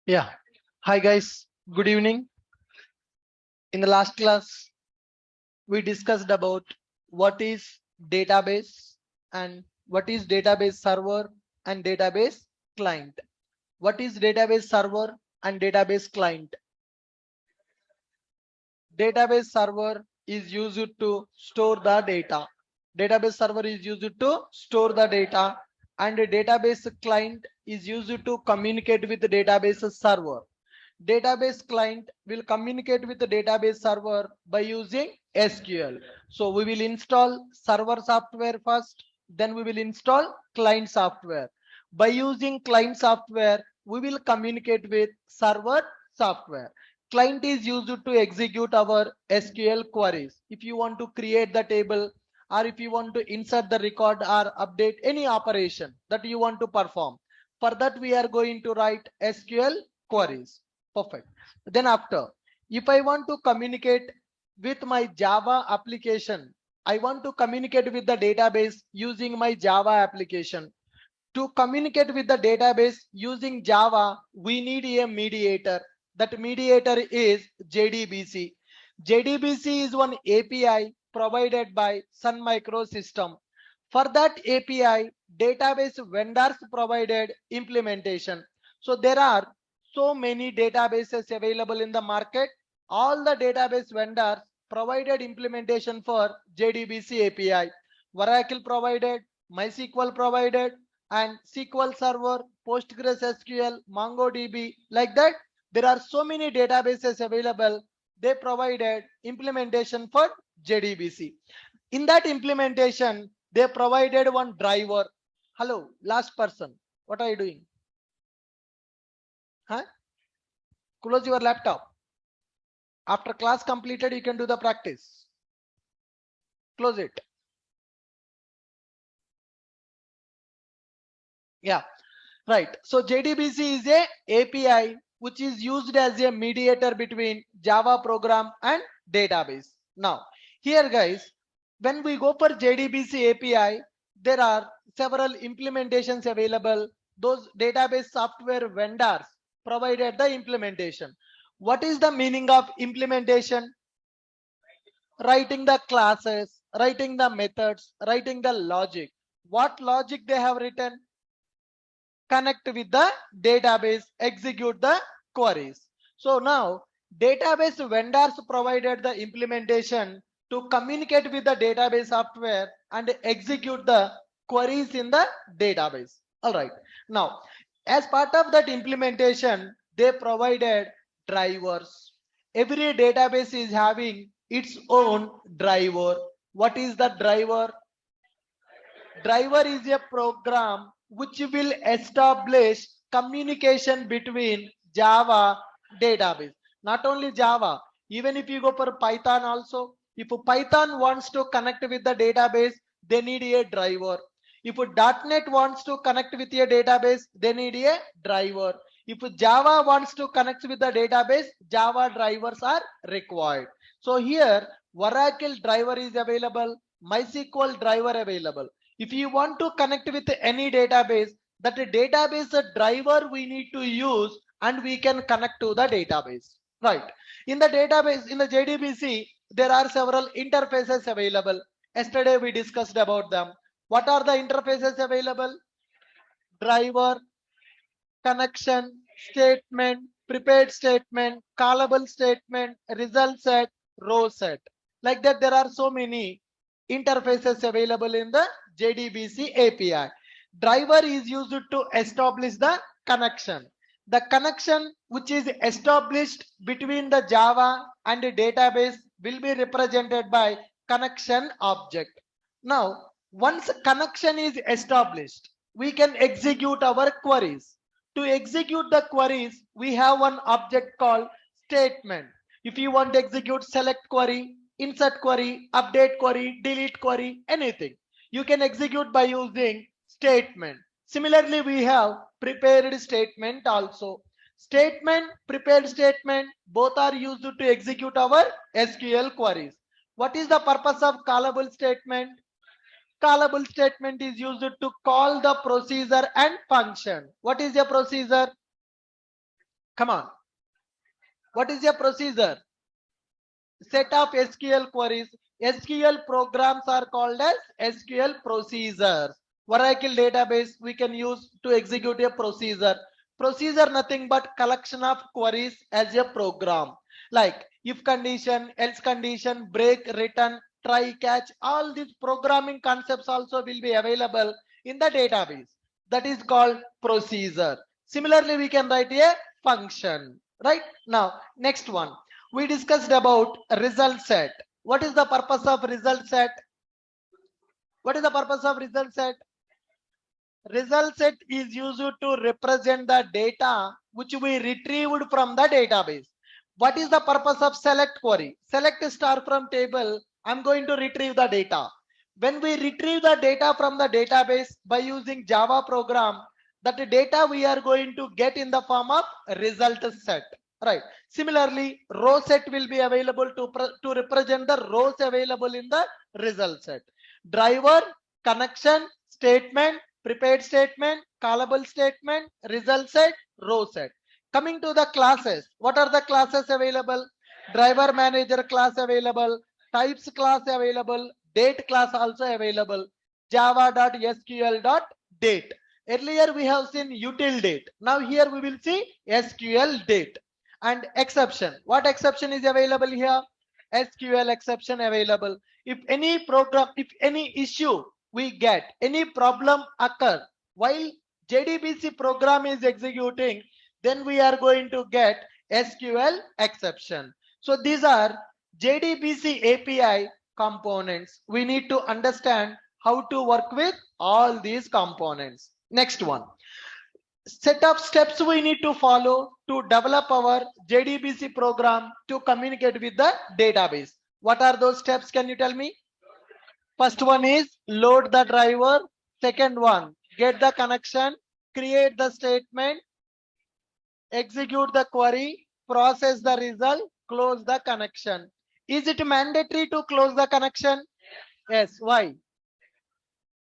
Yeah. Hi guys. Good evening. In the last class, we discussed about what is database and what is database server and database client. What is database server and database client? Database server is used to store the data. Database server is used to store the data and a database client is used to communicate with the database server. Database client will communicate with the database server by using SQL. So we will install server software first, then we will install client software. By using client software, we will communicate with server software. Client is used to execute our SQL queries. If you want to create the table or if you want to insert the record or update any operation that you want to perform, for that we are going to write SQL queries. Perfect. Then after, if I want to communicate with my Java application, I want to communicate with the database using my Java application. To communicate with the database using Java, we need a mediator. That mediator is JDBC. JDBC is one API provided by Sun Microsystem. For that API, database vendors provided implementation. So there are so many databases available in the market. All the database vendors provided implementation for JDBC API. Oracle provided, MySQL provided, and SQL Server, PostgreSQL, MongoDB, like that. There are so many databases available. They provided implementation for JDBC. In that implementation, they provided one driver. Hello, last person. What are you doing? Huh? Close your laptop. After class completed, you can do the practice. Close it. Yeah, right. So JDBC is a API which is used as a mediator between Java program and database. Now, here guys, when we go for JDBC API, there are several implementations available. Those database software vendors provided the implementation. What is the meaning of implementation? Writing the classes, writing the methods, writing the logic. What logic they have written? Connect with the database, execute the queries. So now database vendors provided the implementation to communicate with the database software and execute the queries in the database. All right. Now, as part of that implementation, they provided drivers. Every database is having its own driver. What is the driver? Driver is a program which will establish communication between Java database. Not only Java, even if you go for Python also, if Python wants to connect with the database, they need a driver. If .NET wants to connect with a database, they need a driver. If Java wants to connect with the database, Java drivers are required. So here, Oracle driver is available, MySQL driver available. If you want to connect with any database, that database driver we need to use and we can connect to the database. Right. In the database, in the JDBC, there are several interfaces available. Yesterday we discussed about them. What are the interfaces available? Driver, connection, statement, prepared statement, callable statement, result set, row set. Like that, there are so many interfaces available in the JDBC API. Driver is used to establish the connection. The connection which is established between the Java and the database will be represented by connection object. Now, once connection is established, we can execute our queries. To execute the queries, we have one object called statement. If you want to execute select query, insert query, update query, delete query, anything, you can execute by using statement. Similarly, we have prepared statement also. Statement, prepared statement, both are used to execute our SQL queries. What is the purpose of callable statement? Callable statement is used to call the procedure and function. What is a procedure? Come on. What is a procedure? Set of SQL queries. SQL programs are called as SQL procedures. Oracle database we can use to execute a procedure. Procedure nothing but collection of queries as a program. Like if condition, else condition, break, return, try, catch, all these programming concepts also will be available in the database. That is called procedure. Similarly, we can write a function. Right now, next one. We discussed about result set. What is the purpose of result set? What is the purpose of result set? Result set is used to represent the data which we retrieved from the database. What is the purpose of select query? Select star from table. I'm going to retrieve the data. When we retrieve the data from the database by using Java program, that data we are going to get in the form of result set. Right. Similarly, row set will be available to represent the rows available in the result set. Driver, connection, statement, prepared statement, callable statement, result set, row set. Coming to the classes, what are the classes available? Driver manager class available, types class available, date class also available, java.sql.date. Earlier we have seen util date. Now here we will see SQL date. And exception. What exception is available here? SQL exception available. If any program, if any issue we get, any problem occur while JDBC program is executing, then we are going to get SQL exception. So these are JDBC API components. We need to understand how to work with all these components. Next one. Set of steps we need to follow to develop our JDBC program to communicate with the database. What are those steps? Can you tell me? First one is load the driver. Second one, get the connection, create the statement, execute the query, process the result, close the connection. Is it mandatory to close the connection? Yes. Why?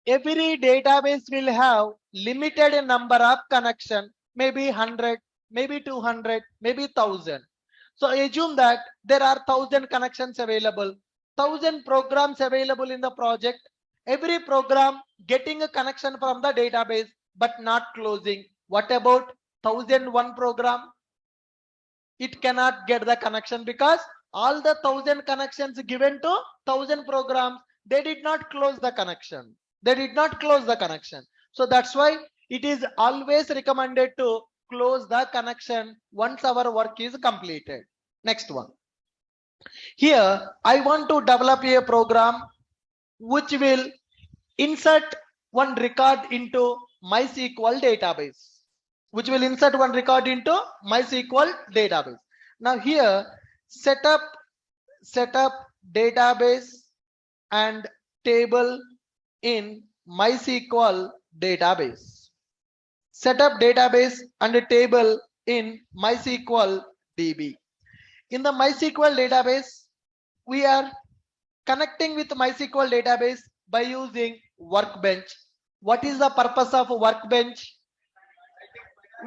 Every database will have limited number of connection, maybe 100, maybe 200, maybe 1000. So assume that there are 1000 connections available, 1000 programs available in the project. Every program getting a connection from the database but not closing. What about 1001 program? It cannot get the connection because all the 1000 connections given to 1000 programs, they did not close the connection. They did not close the connection. So that's why it is always recommended to close the connection once our work is completed. Next one. Here I want to develop a program which will insert one record into MySQL database. Which will insert one record into MySQL database. Now here set up database and table in MySQL database. Set up database and a table in MySQL DB. In the MySQL database, we are connecting with MySQL database by using Workbench. What is the purpose of Workbench?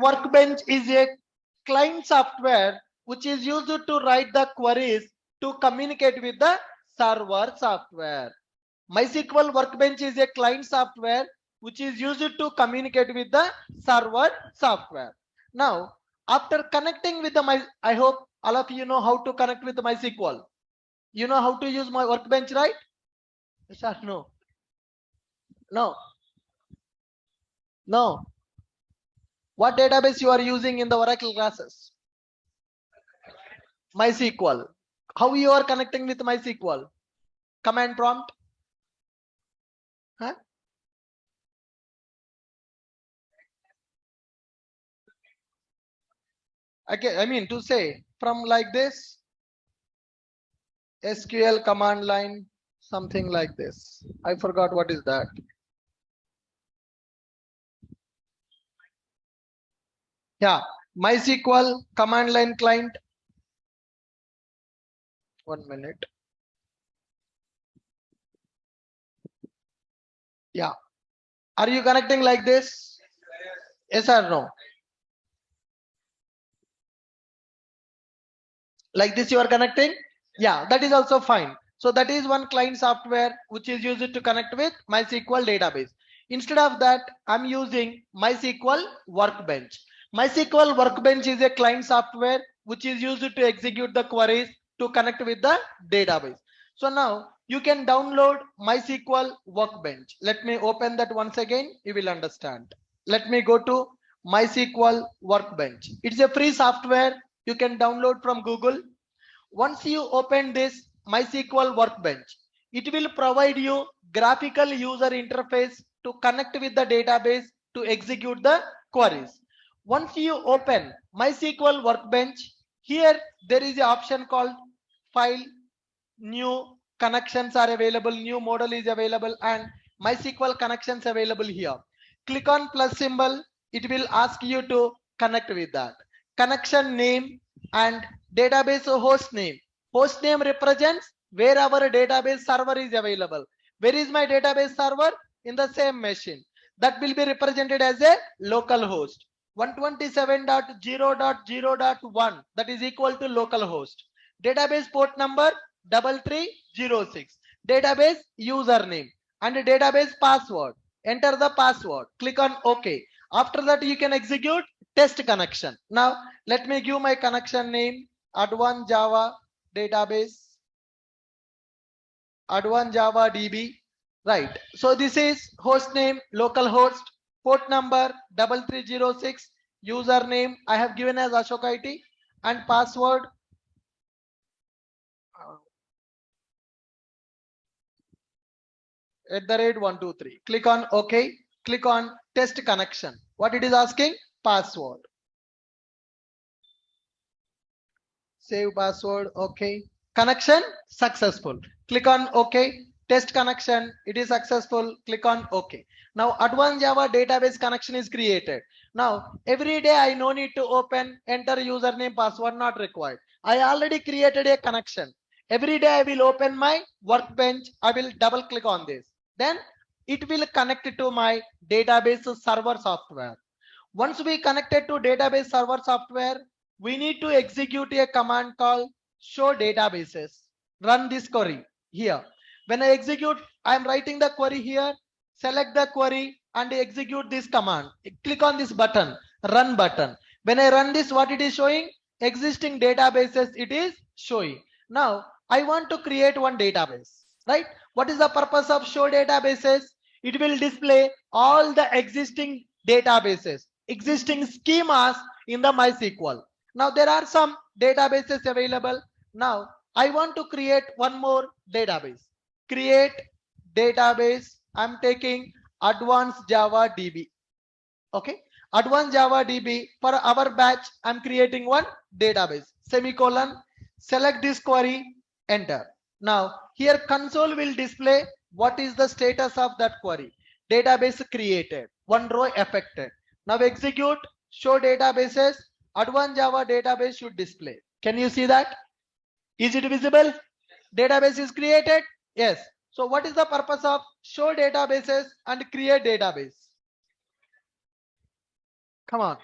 Workbench is a client software which is used to write the queries to communicate with the server software. MySQL Workbench is a client software which is used to communicate with the server software. Now, after connecting with the I hope all of you know how to connect with MySQL. You know how to use my Workbench, right? Yes or no? No. No. What database you are using in the Oracle classes? MySQL. How you are connecting with MySQL? Command prompt? Huh? Okay, I mean to say from like this, SQL command line, something like this. I forgot what is that. Yeah, MySQL command line client. 1 minute. Yeah. Are you connecting like this? Yes or no? Like this you are connecting. Yeah, that is also fine. So that is one client software which is used to connect with MySQL database. Instead of that, I'm using MySQL Workbench. MySQL Workbench is a client software which is used to execute the queries to connect with the database. So now you can download MySQL Workbench. Let me open that once again, you will understand. Let me go to MySQL Workbench. It's a free software you can download from Google. Once you open this MySQL Workbench, it will provide you graphical user interface to connect with the database to execute the queries. Once you open MySQL Workbench, here there is an option called file, new connections are available, new model is available, and MySQL connections available here. Click on plus symbol, it will ask you to connect with that. Connection name and database host name. Host name represents where our database server is available. Where is my database server? In the same machine. That will be represented as a local host. 127.0.0.1, that is equal to local host. Database port number 3306. Database username and database password. Enter the password. Click on OK. After that, you can execute test connection. Now, let me give my connection name Advanced Java Database, Advanced Java DB. Right. So this is host name, local host, port number 3306, username I have given as Ashok IT, and password @123. Click on OK. Click on test connection. What it is asking? Password. Save password. OK. Connection successful. Click on OK. Test connection. It is successful. Click on OK. Now Advanced Java database connection is created. Now every day I no need to open, enter username, password, not required. I already created a connection. Every day I will open my workbench. I will double click on this. Then it will connect to my database server software. Once we connected to database server software, we need to execute a command called show databases. Run this query here. When I execute, I am writing the query here. Select the query and execute this command. Click on this button, run button. When I run this, what it is showing? Existing databases it is showing. Now I want to create one database, right? What is the purpose of show databases? It will display all the existing databases, existing schemas in the MySQL. Now there are some databases available. Now I want to create one more database. Create database. I'm taking Advanced Java DB. Okay. Advanced Java DB. For our batch, I'm creating one database. Semicolon. Select this query. Enter. Now here console will display what is the status of that query. Database created. One row affected. Now execute show databases. Advanced Java database should display. Can you see that? Is it visible? Database is created. Yes. So what is the purpose of show databases and create database? Come on.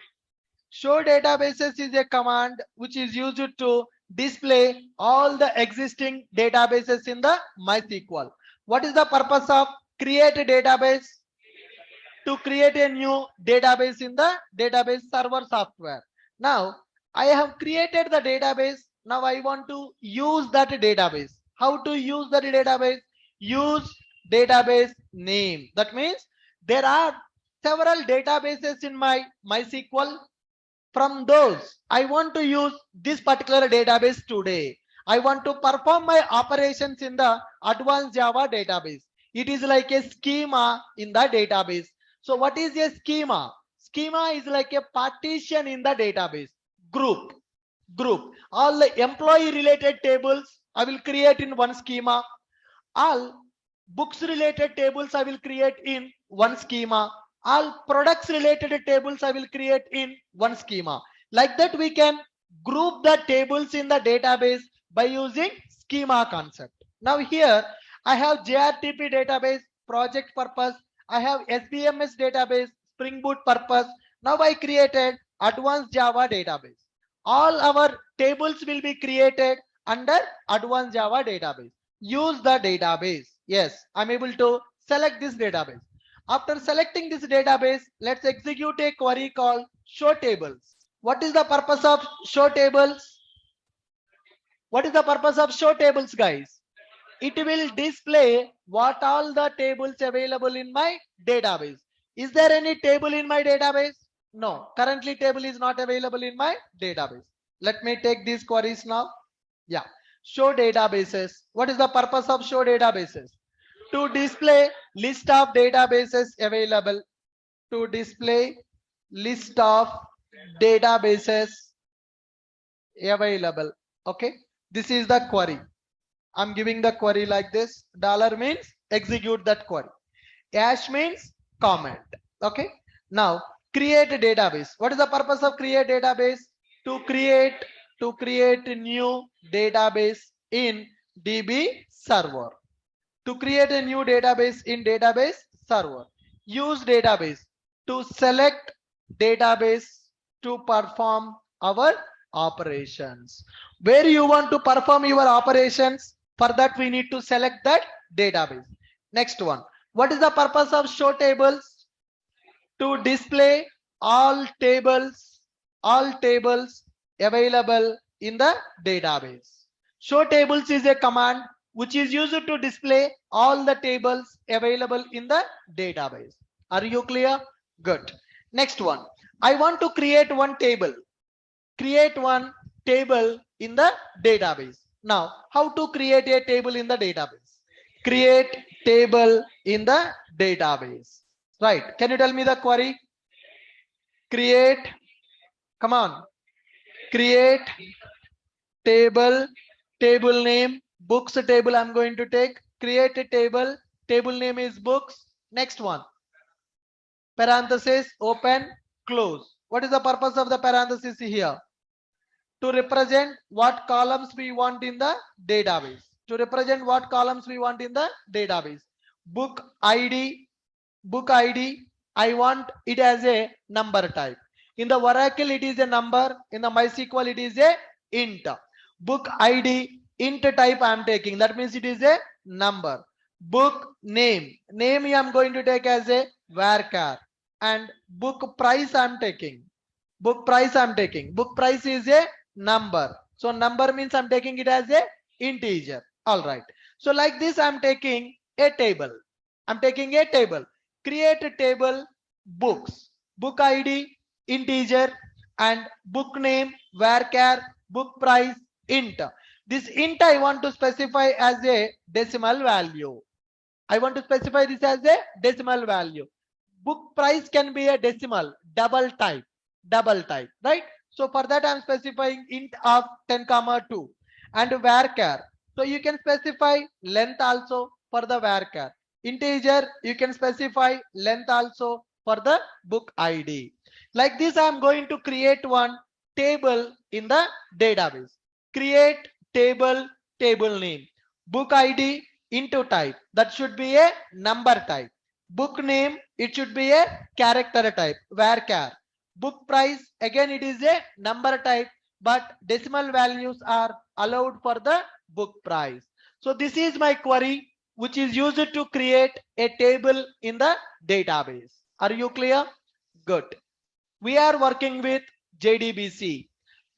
Show databases is a command which is used to display all the existing databases in the MySQL. What is the purpose of create a database? To create a new database in the database server software. Now I have created the database. Now I want to use that database. How to use that database? Use database name. That means there are several databases in my MySQL. From those, I want to use this particular database today. I want to perform my operations in the Advanced Java database. It is like a schema in the database. So what is a schema? Schema is like a partition in the database. Group. All the employee related tables I will create in one schema. All books related tables I will create in one schema. All products related tables I will create in one schema. Like that we can group the tables in the database by using schema concept. Now here I have JRTP database project purpose. I have SBMS database Spring Boot purpose. Now I created Advanced Java database. all our tables will be created under advanced Java database. Use the database. Yes, I'm able to select this database. After selecting this database, let's execute a query called show tables. What is the purpose of show tables? What is the purpose of show tables, guys? It will display what all the tables available in my database. Is there any table in my database? No, currently table is not available in my database. Let me take these queries now. Yeah, show databases. What is the purpose of show databases? To display list of databases available. To display list of databases available. Okay, this is the query. I'm giving the query like this. Dollar means execute that query. Hash means comment. Okay. Now create a database. What is the purpose of create database? To create a new database in DB server. To create a new database in database server. Use database to select database to perform our operations. Where you want to perform your operations, for that we need to select that database. Next one. What is the purpose of show tables? To display all tables available in the database. Show tables is a command which is used to display all the tables available in the database. Are you clear? Good. Next one. I want to create one table. Create one table in the database. Now, how to create a table in the database? Create table in the database. Right. Can you tell me the query? Create. Come on. Create table. Table name. Books table I'm going to take. Create a table. Table name is books. Next one. Parenthesis. Open. Close. What is the purpose of the parenthesis here? To represent what columns we want in the database. To represent what columns we want in the database. Book ID, I want it as a number type. In the Oracle, it is a number. In the MySQL, it is a int. Book ID, int type I am taking. That means it is a number. Book name I am going to take as a varchar. And book price I am taking. Book price is a number. So number means I'm taking it as a integer. All right. So like this, I'm taking a table. Create a table, books, book ID, integer, and book name, varchar, book price, int. This int I want to specify as a decimal value. Book price can be a decimal, double type, right? So for that I'm specifying int of 10,2 and varchar. So you can specify length also for the varchar. Integer, you can specify length also for the book ID. Like this, I'm going to create one table in the database. Create table name. Book ID into type. That should be a number type. Book name, it should be a character type, varchar. Book price, again it is a number type, but decimal values are allowed for the book price. So this is my query which is used to create a table in the database. Are you clear? Good. We are working with JDBC.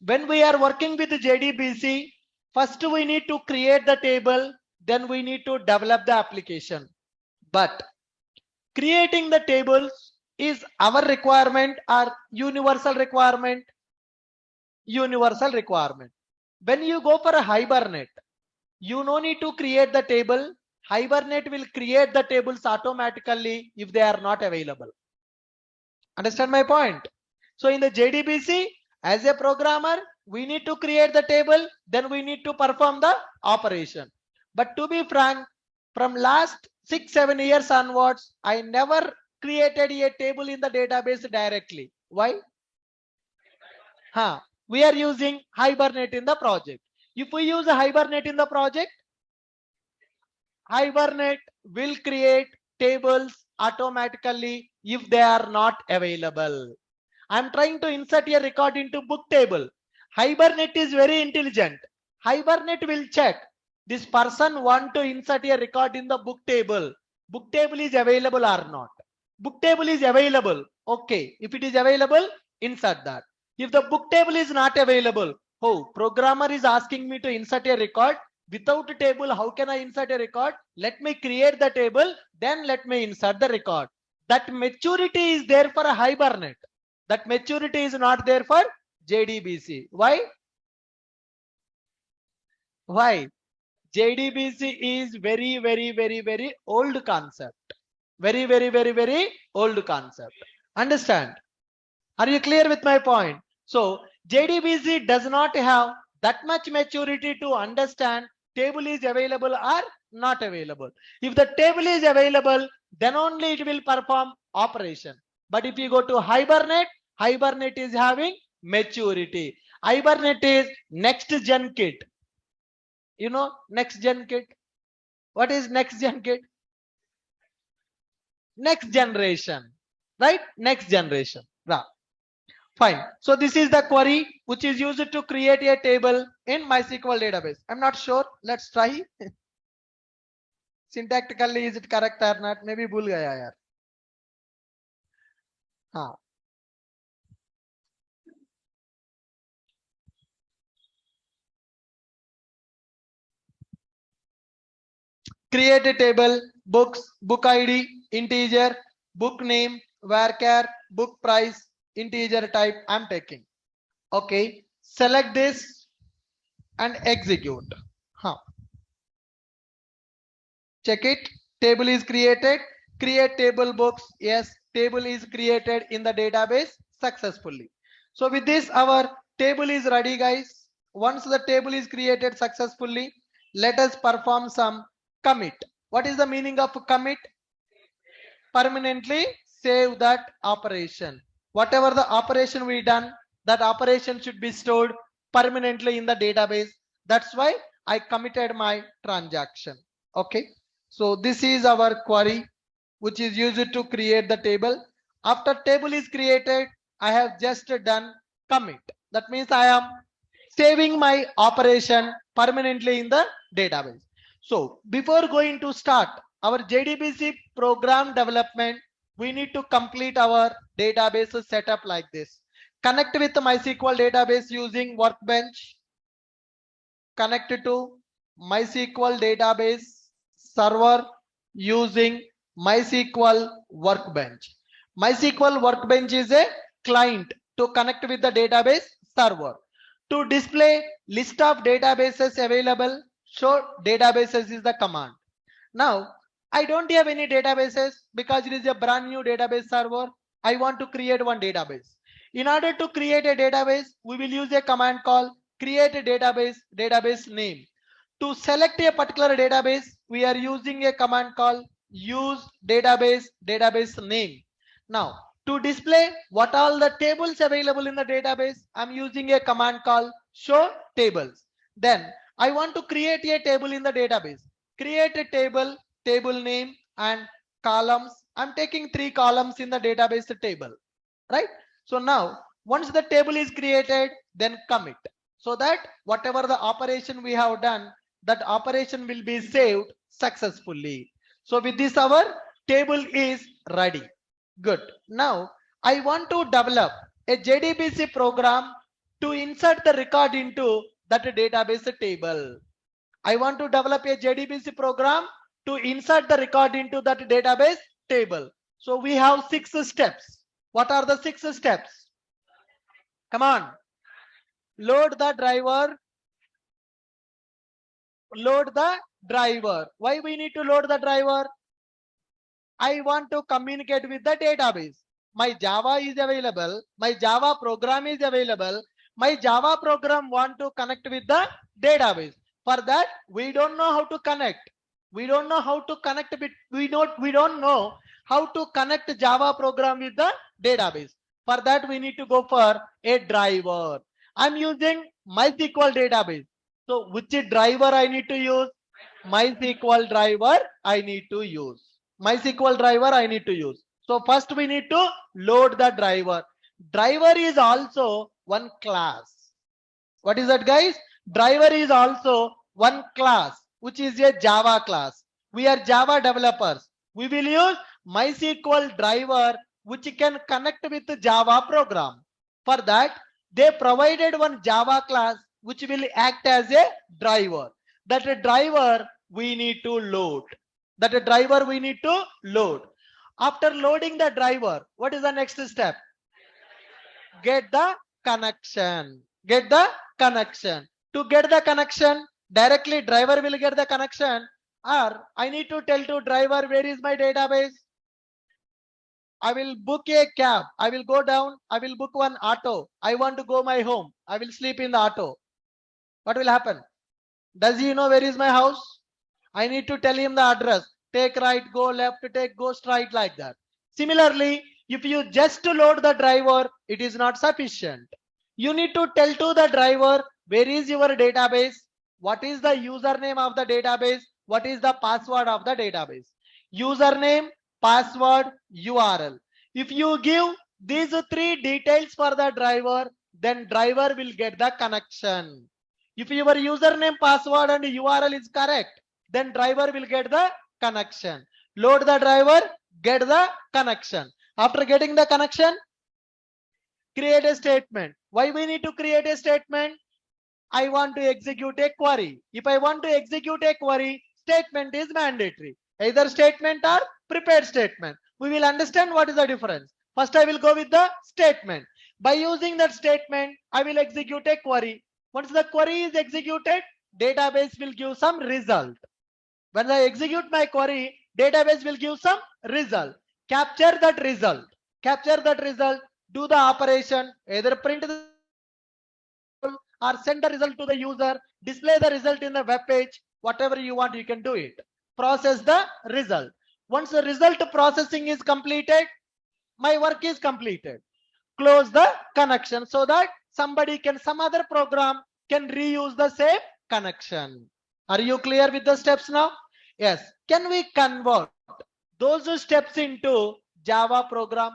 When we are working with JDBC, first we need to create the table, then we need to develop the application. But creating the tables is our requirement or universal requirement? Universal requirement. When you go for a Hibernate, you no need to create the table. Hibernate will create the tables automatically if they are not available. Understand my point? So in the JDBC, as a programmer, we need to create the table, then we need to perform the operation. But to be frank, from last 6-7 years onwards, I never created a table in the database directly. Why? We are using Hibernate in the project. If we use a Hibernate in the project, Hibernate will create tables automatically if they are not available. I'm trying to insert a record into book table. Hibernate is very intelligent. Hibernate will check this person want to insert a record in the book table. Book table is available or not. Book table is available. Okay. If it is available, insert that. If the book table is not available, oh, programmer is asking me to insert a record. Without a table, how can I insert a record? Let me create the table, then let me insert the record. That maturity is there for a Hibernate. That maturity is not there for JDBC. Why? Why? JDBC is very old concept. Very old concept. Understand? Are you clear with my point? So JDBC does not have that much maturity to understand table is available or not available. If the table is available, then only it will perform operation. But if you go to Hibernate, Hibernate is having maturity. Hibernate is next gen kit. You know next gen kit? What is next gen kit? Next generation, right? Next generation. Right. Fine. So this is the query which is used to create a table in MySQL database. I'm not sure. Let's try. Syntactically, is it correct or not? Maybe bhul gaya yaar. हाँ. Create a table, books, book ID, integer, book name, varchar, book price, integer type. I'm taking. Okay. Select this and execute. Huh. Check it. Table is created. Create table books. Yes, table is created in the database successfully. So with this, our table is ready, guys. Once the table is created successfully, let us perform some commit. What is the meaning of commit? Permanently save that operation. Whatever the operation we done, that operation should be stored permanently in the database. That's why I committed my transaction. Okay. So this is our query which is used to create the table. After table is created, I have just done commit. That means I am saving my operation permanently in the database. So before going to start our JDBC program development, we need to complete our database setup like this. Connect with MySQL database using Workbench. Connect to MySQL database server using MySQL Workbench. MySQL Workbench is a client to connect with the database server. To display list of databases available, show databases is the command. Now, I don't have any databases because it is a brand new database server. I want to create one database. In order to create a database, we will use a command called create a database name. To select a particular database, we are using a command called use database name. Now, to display what all the tables available in the database, I'm using a command called show tables. Then I want to create a table in the database. Create a table, table name and columns. I'm taking 3 columns in the database table, right? So now once the table is created, then commit, so that whatever the operation we have done, that operation will be saved successfully. So with this, our table is ready. Good. Now I want to develop a JDBC program to insert the record into that database table. I want to develop a JDBC program to insert the record into that database table. So we have 6 steps. What are the 6 steps? Come on. Load the driver. Load the driver. Why we need to load the driver? I want to communicate with the database. My Java is available. My Java program is available. My Java program want to connect with the database. For that, we don't know how to connect. We don't know how to connect with, we don't know how to connect Java program with the database. For that, we need to go for a driver. I'm using MySQL database. So which driver I need to use? MySQL driver I need to use. MySQL driver I need to use. So first we need to load the driver. Driver is also one class. What is that, guys? Driver is also one class, which is a Java class. We are Java developers. We will use MySQL driver, which can connect with the Java program. For that, they provided one Java class, which will act as a driver. That driver we need to load. That driver we need to load. After loading the driver, what is the next step? Get the connection. Get the connection. To get the connection, directly driver will get the connection, or I need to tell to driver where is my database. I will book a cab. I will go down. I will book one auto. I want to go my home. I will sleep in the auto. What will happen? Does he know where is my house? I need to tell him the address. Take right, go left, take go straight, like that. Similarly, if you just load the driver, it is not sufficient. You need to tell to the driver where is your database, what is the username of the database, what is the password of the database. Username, password, URL. If you give these three details for the driver, then driver will get the connection. If your username, password and URL is correct, then driver will get the connection. Load the driver, get the connection. After getting the connection, create a statement. Why we need to create a statement? I want to execute a query. If I want to execute a query, statement is mandatory. Either statement or prepared statement. We will understand what is the difference. First, I will go with the statement. By using that statement, I will execute a query. Once the query is executed, database will give some result. When I execute my query, database will give some result. Capture that result. Capture that result. Do the operation. Either print the or send the result to the user. Display the result in the web page. Whatever you want, you can do it. Process the result. Once the result processing is completed, my work is completed. Close the connection so that some other program can reuse the same connection. Are you clear with the steps now? Yes. Can we convert those steps into Java program?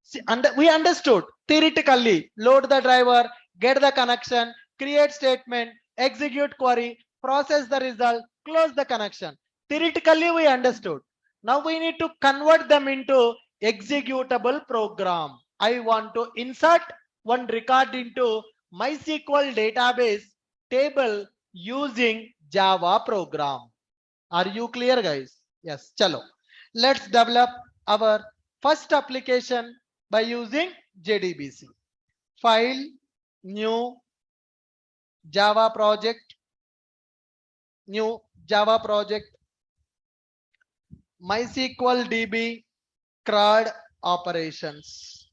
See, we understood theoretically, load the driver, get the connection, create statement, execute query, process the result, close the connection. Theoretically, we understood. Now we need to convert them into executable program. I want to insert one record into MySQL database table using Java program. Are you clear, guys? Yes. Chalo. Let's develop our first application by using JDBC. File, new Java project, MySQL DB CRUD operations.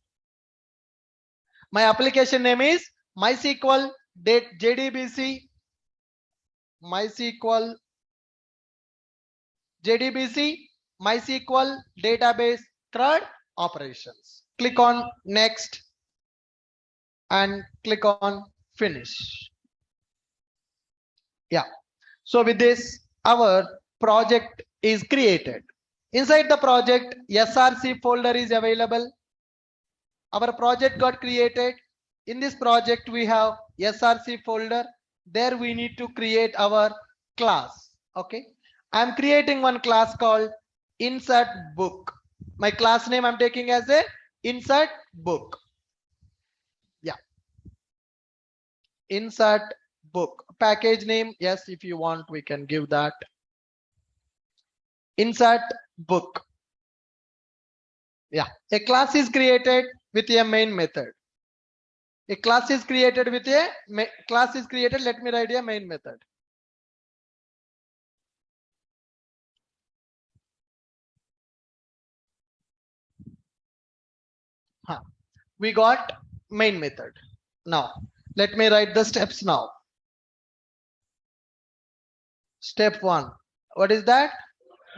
My application name is MySQL JDBC MySQL database CRUD operations. Click on next and click on finish. Yeah. So with this, our project is created. Inside the project, SRC folder is available. Our project got created. In this project, we have SRC folder. There we need to create our class. Okay. I'm creating one class called insert book. My class name I'm taking as a insert book. Yeah. Insert book. Package name, yes, if you want, we can give that. Insert book. Yeah. A class is created with a main method. A class is created with a let me write a main method. We got main method. Now let me write the steps now. Step 1. What is that?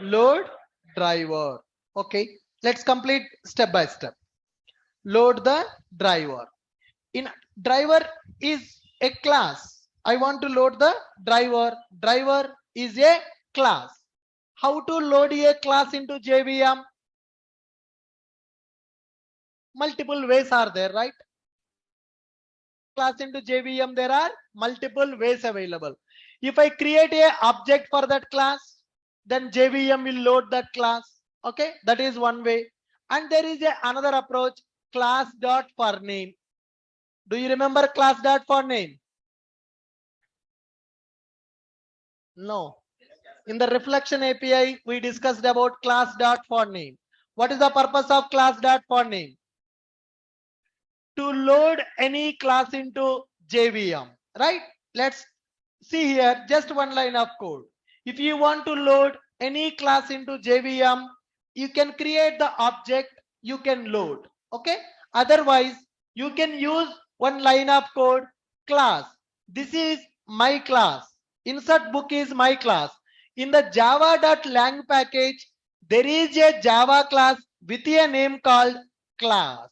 Load driver. Okay. Let's complete step by step. Load the driver. In driver is a class. I want to load the driver. Driver is a class. How to load a class into JVM? Multiple ways are there, right? class into JVM, there are multiple ways available. If I create a object for that class, then JVM will load that class. Okay, that is one way. And there is another approach, class dot for name. Do you remember class dot for name? No. In the reflection API, we discussed about class dot for name. What is the purpose of class dot for name? To load any class into JVM, right? Let's see here, just one line of code. If you want to load any class into JVM, you can create the object, you can load. Okay. Otherwise, you can use one line of code, class. This is my class. Insert book is my class. In the java.lang package, there is a Java class with a name called class.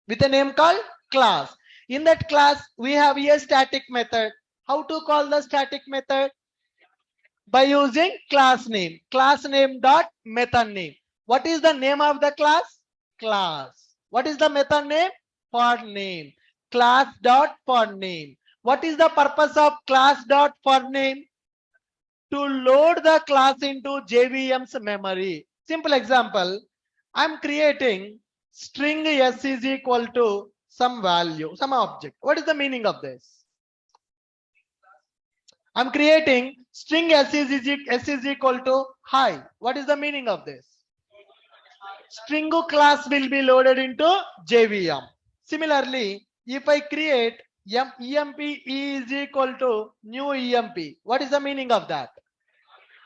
With a name called class. In that class, we have a static method. How to call the static method? By using class name. Class name dot method name. What is the name of the class? Class. What is the method name? For name. Class dot for name. What is the purpose of class dot for name? To load the class into JVM's memory. Simple example. I'm creating string s is equal to some value, some object. What is the meaning of this? I'm creating string s is equal to hi. What is the meaning of this? String class will be loaded into JVM. Similarly, if I create emp e is equal to new emp, what is the meaning of that?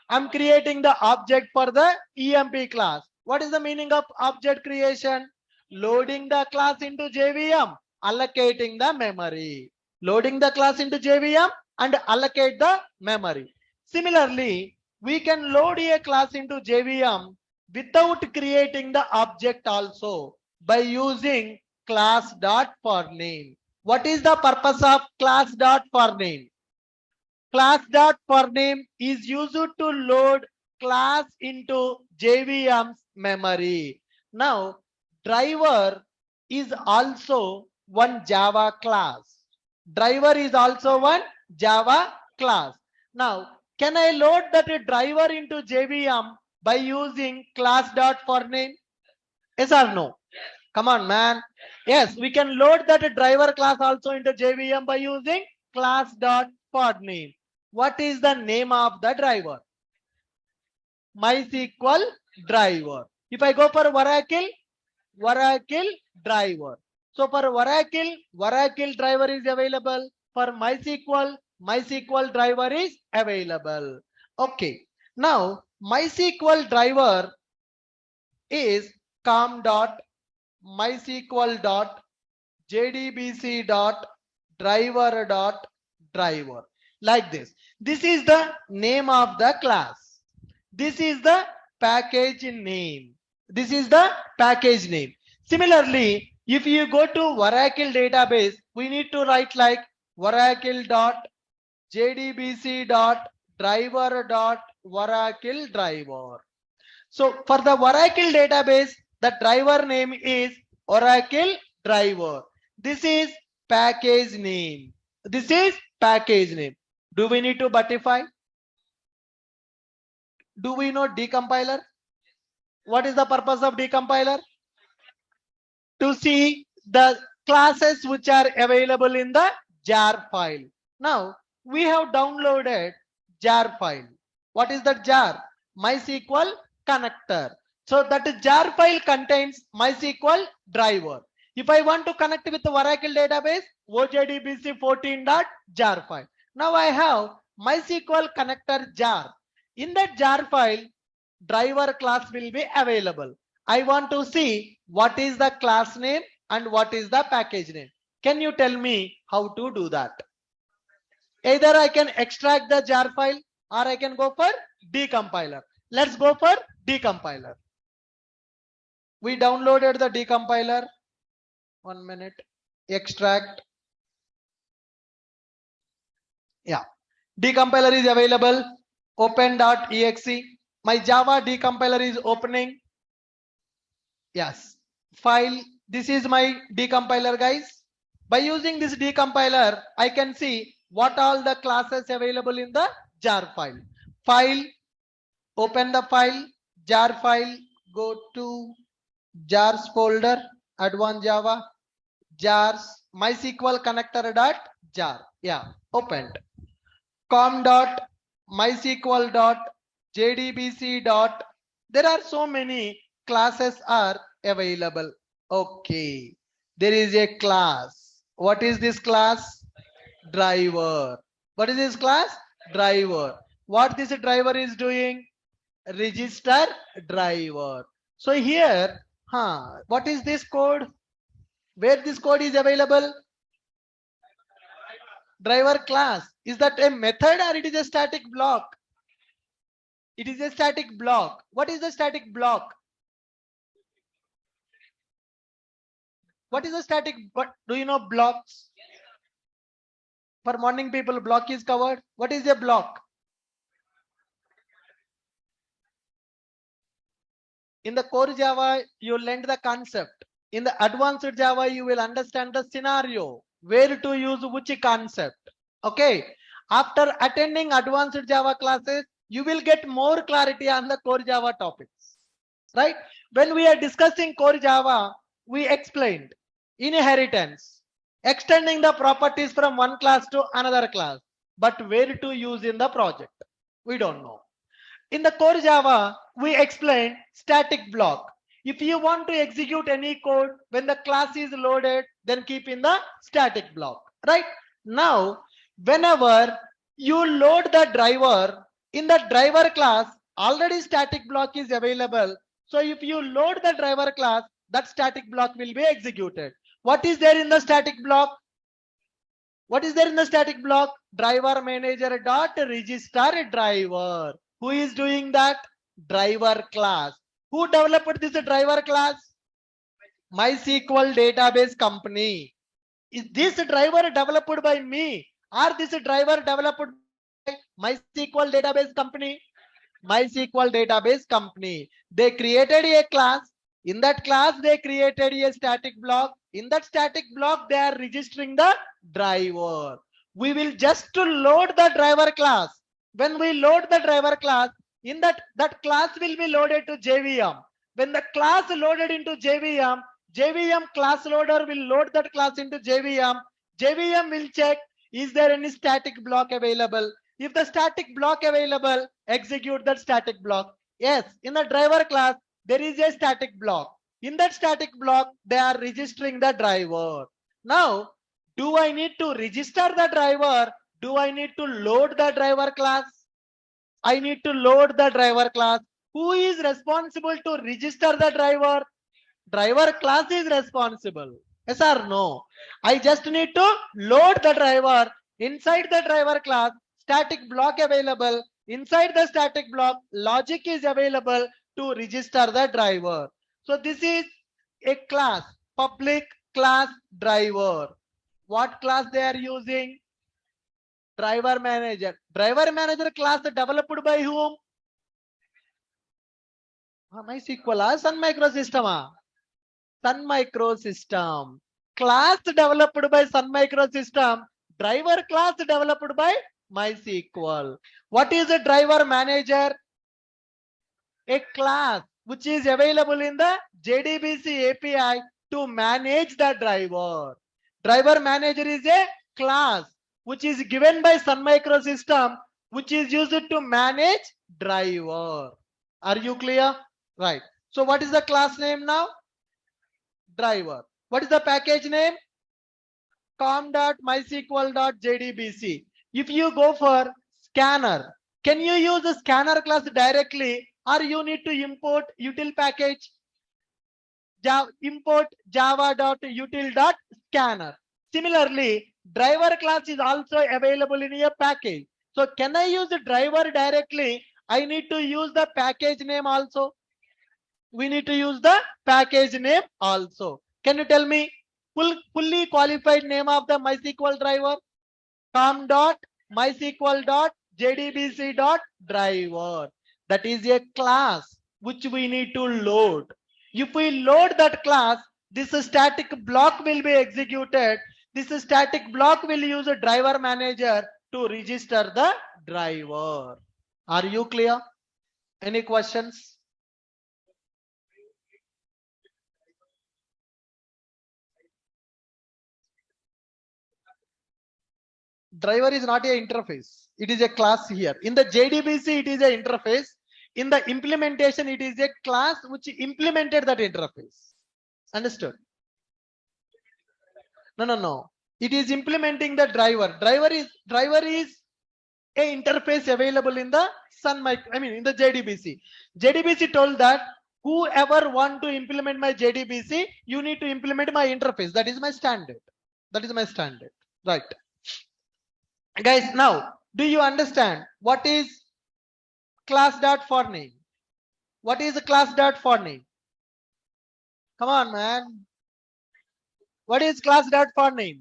I'm creating the object for the emp class. What is the meaning of object creation? Loading the class into JVM, allocating the memory. Loading the class into JVM and allocate the memory. Similarly, we can load a class into JVM without creating the object also by using class dot for name. What is the purpose of class dot for name? Class dot for name is used to load class into JVM's memory. Now, driver is also one Java class. Driver is also one Java class. Now, can I load that driver into JVM by using class dot for name? Yes or no? Come on, man. Yes, we can load that driver class also into JVM by using class dot for name. What is the name of the driver? MySQL driver. If I go for Oracle, Oracle driver. So for Oracle, Oracle driver is available. For MySQL, MySQL driver is available. Okay. Now, MySQL driver is com.mysql.jdbc.driver.driver. Like this. This is the name of the class. This is the package name. This is the package name. Similarly, if you go to Oracle database, we need to write like oracle.jdbc.driver.oracle.driver. So for the Oracle database, the driver name is Oracle driver. This is package name. This is package name. Do we need to butify? Do we know decompiler? What is the purpose of decompiler? To see the classes which are available in the jar file. Now we have downloaded jar file. What is that jar? MySQL connector. So that jar file contains MySQL driver. If I want to connect with the Oracle database, OJDBC14.jar file. Now I have MySQL connector jar. In that jar file, driver class will be available. I want to see what is the class name and what is the package name. Can you tell me how to do that? Either I can extract the jar file or I can go for decompiler. Let's go for decompiler. We downloaded the decompiler. 1 minute. Extract. Yeah. Decompiler is available. Open.exe. My Java decompiler is opening. Yes. File. This is my decompiler, guys. By using this decompiler, I can see what all the classes available in the jar file. File, open the file, jar file, go to jars folder, advanced Java, jars, MySQL connector dot jar. Yeah, opened. Com dot MySQL dot JDBC dot. There are so many classes are available. Okay, there is a class. What is this class? Driver. What is this class? Driver. What this driver is doing? Register driver. So here, what is this code? Where this code is available? Driver class. Is that a method or it is a static block? It is a static block. What is the static block? What is the static? What do you know blocks? For morning people, block is covered. What is a block? In the core Java, you learned the concept. In the advanced Java, you will understand the scenario, where to use which concept. Okay. After attending advanced Java classes, you will get more clarity on the core Java topics. Right? When we are discussing core Java, we explained inheritance, extending the properties from one class to another class, but where to use in the project, we don't know. In the core Java, we explained static block. If you want to execute any code, when the class is loaded, then keep in the static block, right? Now, whenever you load the driver, in the driver class, already static block is available. So if you load the driver class, that static block will be executed. What is there in the static block? What is there in the static block? Driver manager dot register driver. Who is doing that? Driver class. Who developed this driver class? MySQL database company. Is this driver developed by me or this driver developed by MySQL database company? MySQL database company. They created a class. In that class, they created a static block. In that static block, they are registering the driver. We will just to load the driver class. When we load the driver class, in that class will be loaded to JVM. When the class loaded into JVM, JVM class loader will load that class into JVM. JVM will check, is there any static block available? If the static block available, execute that static block. Yes, in the driver class, there is a static block. In that static block, they are registering the driver. Now, do I need to register the driver? Do I need to load the driver class? I need to load the driver class. Who is responsible to register the driver? Driver class is responsible. Yes or no? I just need to load the driver. Inside the driver class, static block available. Inside the static block, logic is available to register the driver. So this is a class, public class driver. What class they are using? Driver manager. Driver manager class developed by whom? MySQL, Sun Microsystem. Sun Microsystem. Class developed by Sun Microsystem. Driver class developed by MySQL. What is a driver manager? A class which is available in the JDBC API to manage the driver. Driver manager is a class which is given by Sun Microsystem, which is used to manage driver. Are you clear? Right. So what is the class name now? Driver. What is the package name? com.mysql.jdbc. If you go for scanner, can you use the scanner class directly or you need to import util package? Import java.util.scanner. Similarly, driver class is also available in your package. So can I use the driver directly? I need to use the package name also. We need to use the package name also. Can you tell me fully qualified name of the MySQL driver? com.mysql.jdbc.driver. That is a class which we need to load. If we load that class, this static block will be executed. This static block will use a driver manager to register the driver. Are you clear? Any questions? Driver is not a interface. It is a class here. In the JDBC, it is an interface. In the implementation, it is a class which implemented that interface. Understood? No. It is implementing the driver. Driver is a interface available in the in the JDBC. JDBC told that whoever want to implement my JDBC, you need to implement my interface. That is my standard. That is my standard. Right. Guys, now do you understand what is class.forName? What is the class.forName? Come on, man. What is class.forName?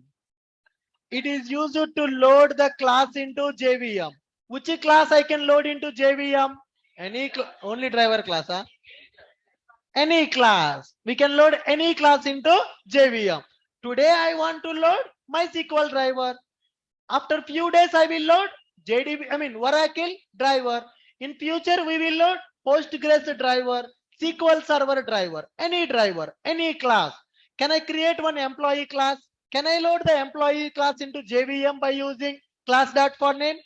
It is used to load the class into JVM. Which class I can load into JVM? Only driver class, huh? Any class. We can load any class into JVM. Today I want to load MySQL driver. After few days I will load Oracle driver. In future we will load Postgres driver, SQL Server driver, any class. Can I create one employee class? Can I load the employee class into JVM by using class.forName?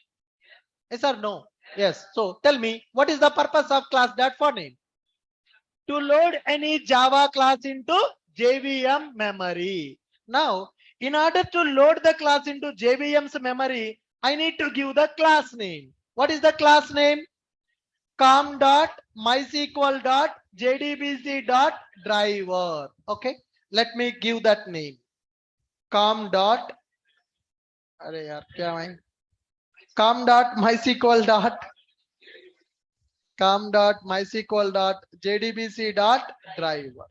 Yes or no? Yes. So tell me, what is the purpose of class.forName? To load any Java class into JVM memory. Now, in order to load the class into JVM's memory, I need to give the class name. What is the class name? com.mysql.jdbc.driver. Okay, let me give that name. com.mysql.jdbc.driver.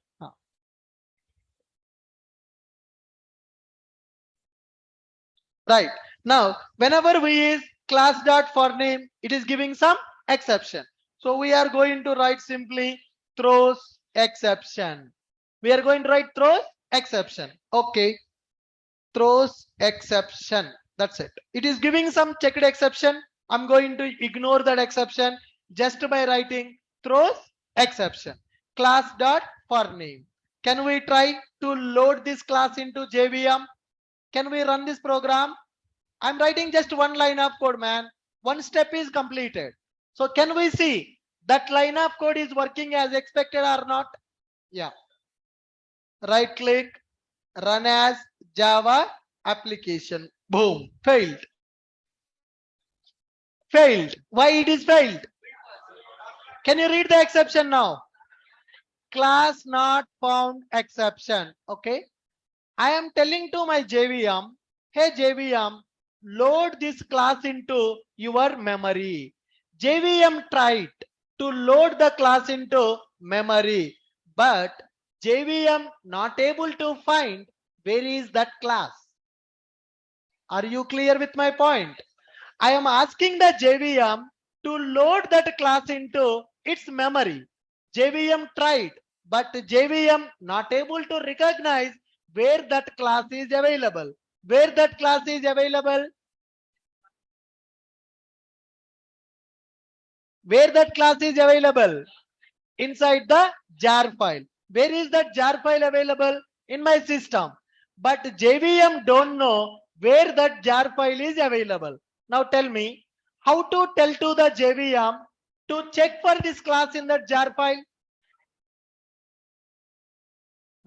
Right. Now, whenever we use class.forName, it is giving some exception. So we are going to write simply throws exception. We are going to write throws exception. Okay. Throws exception. That's it. It is giving some checked exception. I'm going to ignore that exception just by writing throws exception. Class.forName. Can we try to load this class into JVM? Can we run this program? I'm writing just one line of code, man. One step is completed. So can we see that line of code is working as expected or not? Yeah. Right click, run as Java application. Boom, failed. Failed. Why it is failed? Can you read the exception now? Class not found exception. Okay. I am telling to my JVM, hey JVM, load this class into your memory. JVM tried to load the class into memory, but JVM not able to find where is that class. Are you clear with my point? I am asking the JVM to load that class into its memory. JVM tried, but JVM not able to recognize where that class is available. Where that class is available? Where that class is available? Inside the jar file. Where is that jar file available? In my system. But JVM don't know where that jar file is available. Now tell me, how to tell to the JVM to check for this class in that jar file?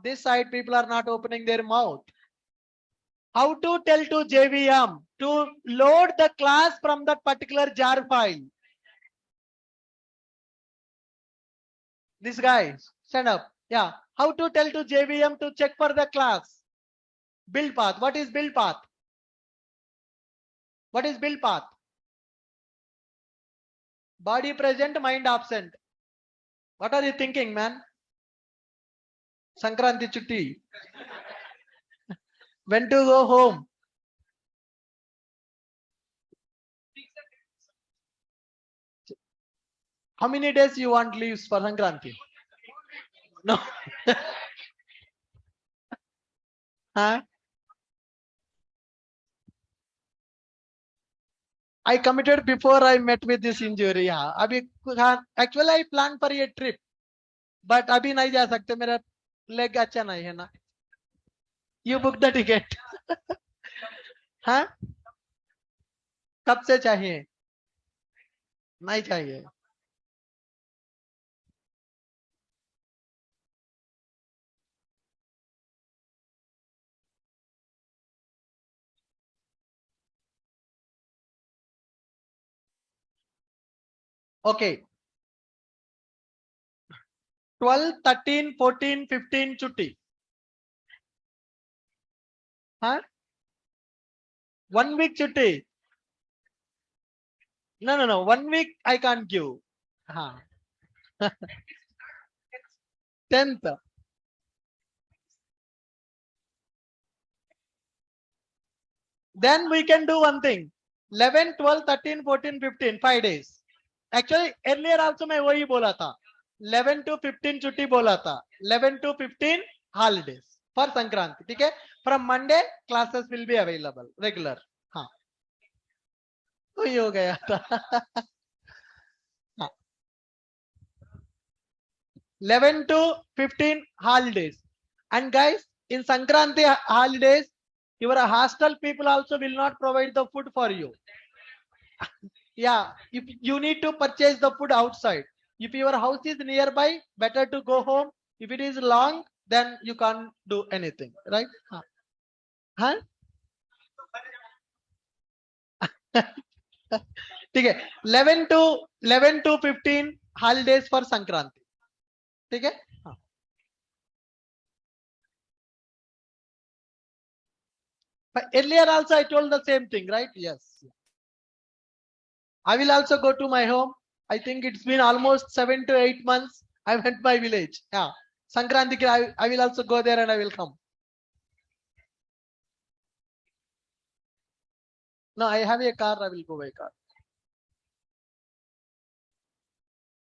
This side people are not opening their mouth. How to tell to JVM to load the class from that particular jar file? This guy, stand up. Yeah. How to tell to JVM to check for the class? Build path. What is build path? What is build path? Body present, mind absent. What are you thinking, man? Sankranti Chutti. When to go home? How many days you want leaves for Sankranti? No. Huh? I committed before I met with this injury. Yeah, अभी actually I planned for a trip, but अभी नहीं जा सकते, मेरा leg अच्छा नहीं है ना. You book the ticket. हाँ, कब से चाहिए? नहीं चाहिए. Okay. 12, 13, 14, 15 छुट्टी. हाँ, 1 week छुट्टी. No. 1 week I can't give. हाँ. 10th. Then we can do one thing. 11, 12, 13, 14, 15, 5 days. Actually earlier also मैं वही बोला था. 11 to 15 छुट्टी बोला था. 11 to 15 holidays for संक्रांति. ठीक है? From Monday classes will be available regular. हाँ. वही हो गया था. हाँ. 11 to 15 holidays. And guys, in Sankranti holidays, your hostel people also will not provide the food for you. Yeah, if you need to purchase the food outside. If your house is nearby, better to go home. If it is long, then you can't do anything, right? Huh? ठीक है. 11 to 15 holidays for Sankranti. ठीक है. But earlier also I told the same thing, right? Yes. I will also go to my home. I think it's been almost 7 to 8 months. I went my village. Yeah. Sankranti, I will also go there and I will come. No, I have a car. I will go by car.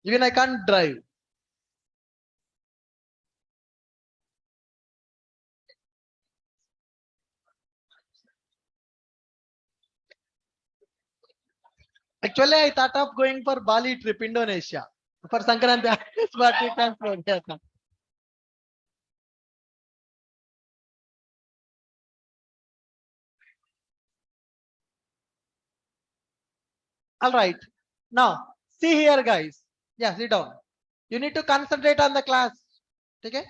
Even I can't drive. Actually, I thought of going for Bali trip, Indonesia. For Sankranti, but we can't go there. All right. Now, see here, guys. Yeah, sit down. You need to concentrate on the class. Okay?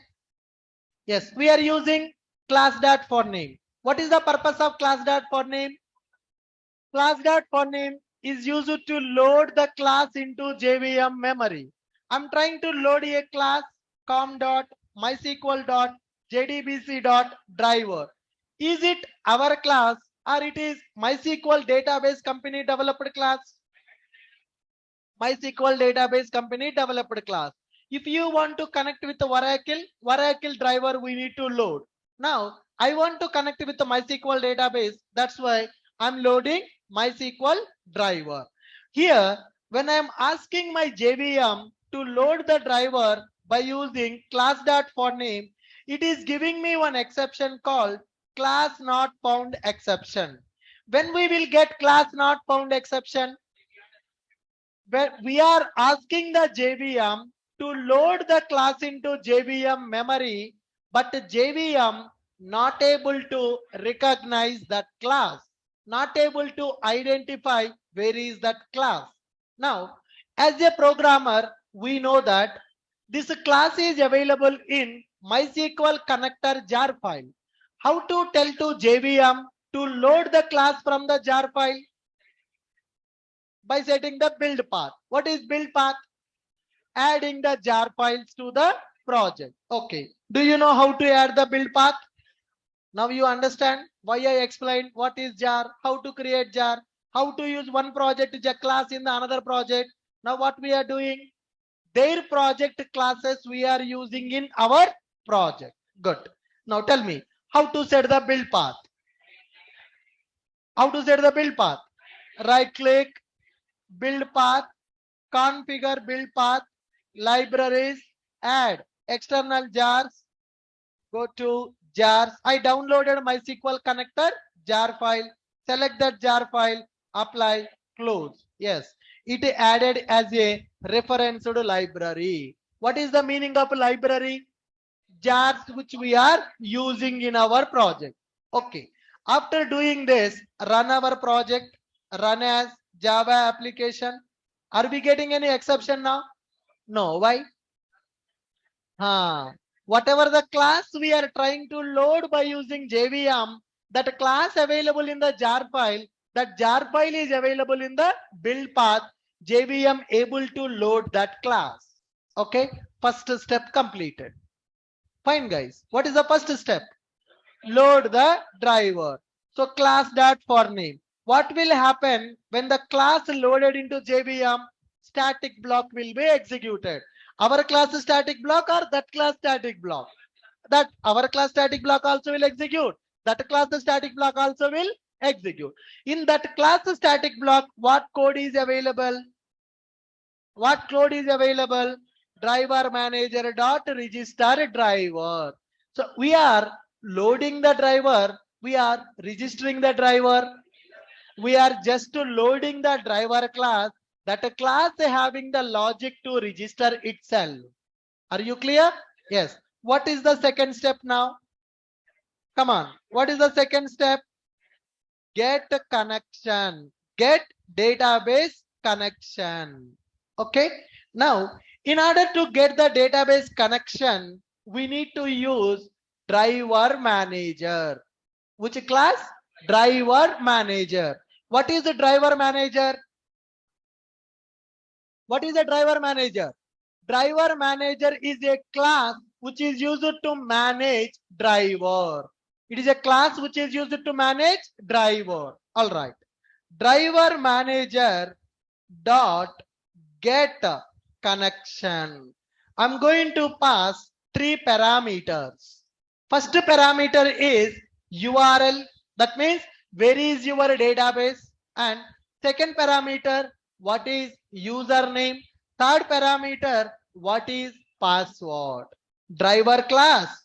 Yes, we are using class dot for name. What is the purpose of class dot for name? Class dot for name is used to load the class into JVM memory. I'm trying to load a class com dot mysql dot jdbc dot driver. Is it our class or it is MySQL database company developed class? MySQL database company developed class. If you want to connect with the Oracle driver, we need to load. Now, I want to connect with the MySQL database. That's why I'm loading MySQL driver. Here, when I'm asking my JVM to load the driver by using class.forName, it is giving me one exception called class not found exception. When we will get class not found exception, where we are asking the JVM to load the class into JVM memory, but JVM not able to recognize that class, not able to identify where is that class. Now, as a programmer, we know that this class is available in MySQL connector jar file. How to tell to JVM to load the class from the jar file? By setting the build path. What is build path? Adding the jar files to the project. Okay. Do you know how to add the build path? Now you understand why I explained what is jar, how to create jar, how to use one project class in the another project. Now what we are doing? Their project classes we are using in our project. Good. Now tell me how to set the build path. How to set the build path? Right click, build path, configure build path, libraries, add external jars, go to jars. I downloaded MySQL connector jar file, select that jar file, apply, close. Yes, it added as a referenced library. What is the meaning of library? Jars which we are using in our project. Okay. After doing this, run our project, run as Java application. Are we getting any exception now? No. Why? Whatever the class we are trying to load by using JVM, that class available in the jar file, that jar file is available in the build path, JVM able to load that class. Okay, first step completed. Fine guys, what is the first step? Load the driver. So class dot for name. What will happen when the class loaded into JVM? Static block will be executed. Our class static block or that class static block? That our class static block also will execute. That class static block also will execute. In that class static block, what code is available? What code is available? Driver manager dot register driver. So we are loading the driver. We are registering the driver. We are just loading the driver class. That class having the logic to register itself. Are you clear? Yes. What is the second step now? Come on. What is the second step? Get connection. Get database connection. Okay. Now, in order to get the database connection, we need to use driver manager. Which class? Driver manager. What is the driver manager? What is a driver manager? Driver manager is a class which is used to manage driver. It is a class which is used to manage driver. All right. Driver manager dot get connection. I'm going to pass 3 parameters. First parameter is URL. That means where is your database? And second parameter, what is username? Third parameter, what is password? Driver class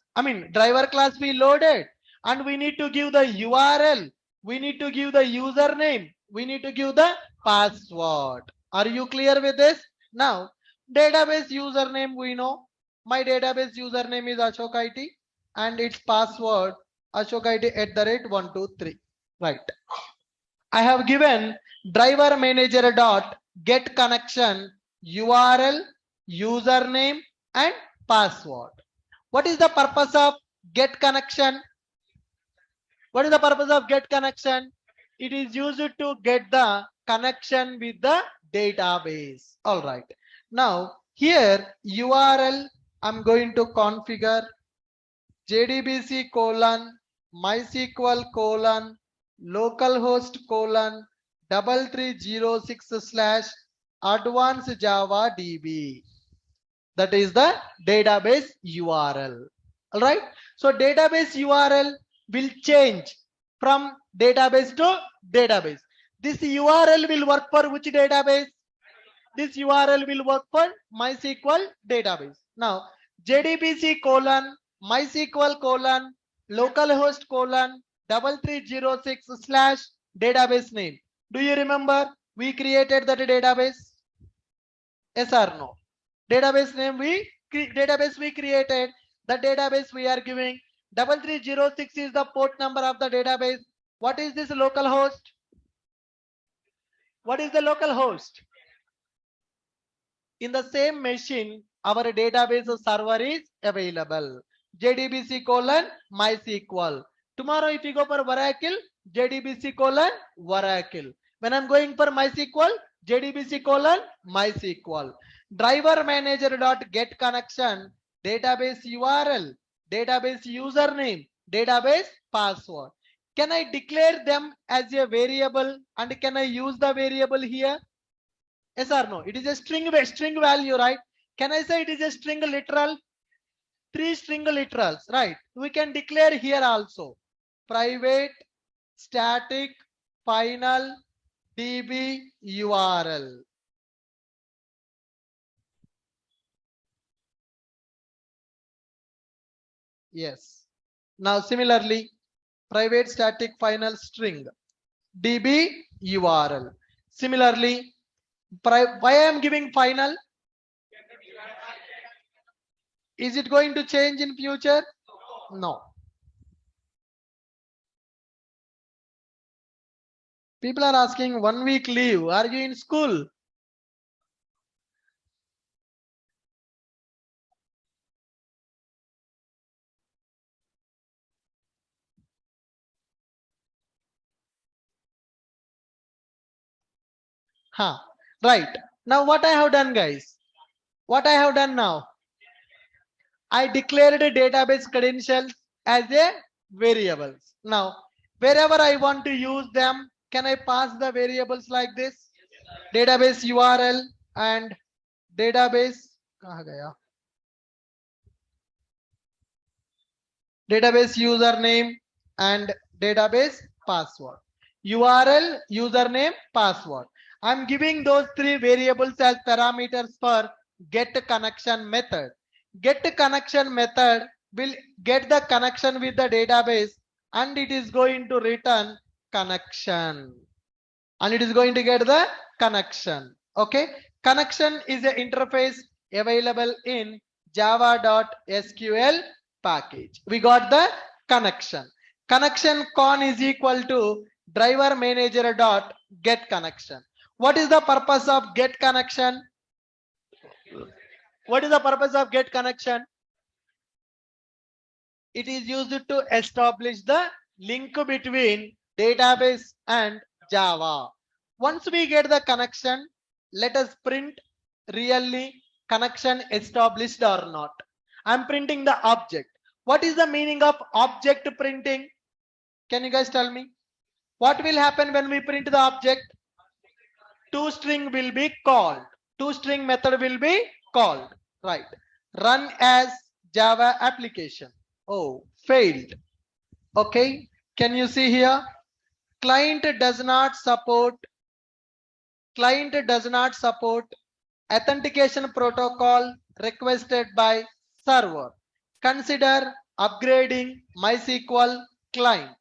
we loaded, and we need to give the URL. We need to give the username. We need to give the password. Are you clear with this? Now, database username we know. My database username is Ashok IT and its password ashokit@123. Right. I have given driver manager dot get connection URL, username and password. What is the purpose of get connection? What is the purpose of get connection? It is used to get the connection with the database. All right. Now here URL I'm going to configure JDBC colon MySQL colon localhost colon 3306 / advanced Java DB. That is the database URL. All right. So database URL will change from database to database. This URL will work for which database? This URL will work for MySQL database. Now JDBC colon MySQL colon localhost colon 3306 / database name. Do you remember we created that database? Yes or no? Database name we created. The database we are giving 3306 is the port number of the database. What is this localhost? What is the localhost? In the same machine, our database server is available. JDBC colon MySQL. Tomorrow if you go for Oracle, JDBC colon Oracle. When I'm going for MySQL, JDBC colon MySQL. Driver manager dot get connection, database URL, database username, database password. Can I declare them as a variable and can I use the variable here? Yes or no? It is a string value, right? Can I say it is a string literal? 3 string literals, right? We can declare here also. Private static final DB URL. Yes. Now similarly, private static final string DB URL. Similarly, why I am giving final? Is it going to change in future? No. People are asking 1 week leave. Are you in school? Huh. Right. Now what I have done, guys? What I have done now? I declared a database credentials as a variables. Now, wherever I want to use them, can I pass the variables like this? Database URL and database कहाँ गया? Database username and database password. URL, username, password. I'm giving those three variables as parameters for get connection method. Get connection method will get the connection with the database and it is going to return connection. And it is going to get the connection. Okay. Connection is an interface available in java.sql package. We got the connection. Connection con is equal to driver manager dot get connection. What is the purpose of get connection? What is the purpose of get connection? It is used to establish the link between database and Java. Once we get the connection, let us print really connection established or not. I'm printing the object. What is the meaning of object printing? Can you guys tell me? What will happen when we print the object? ToString will be called. ToString method will be called. Right. Run as Java application. Oh, failed. Okay. Can you see here? Client does not support authentication protocol requested by server. Consider upgrading MySQL client.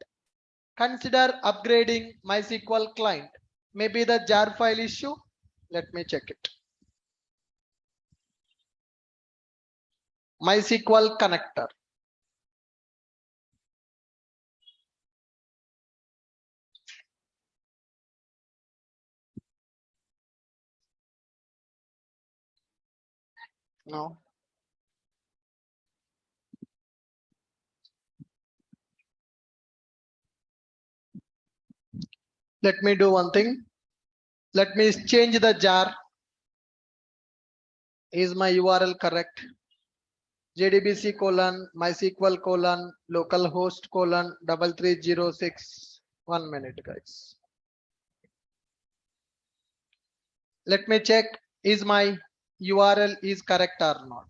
Consider upgrading MySQL client. Maybe the jar file issue. Let me check it. MySQL connector. No. Let me do one thing. Let me change the jar. Is my URL correct? JDBC colon MySQL colon localhost colon 3306. 1 minute, guys. Let me check is my URL is correct or not.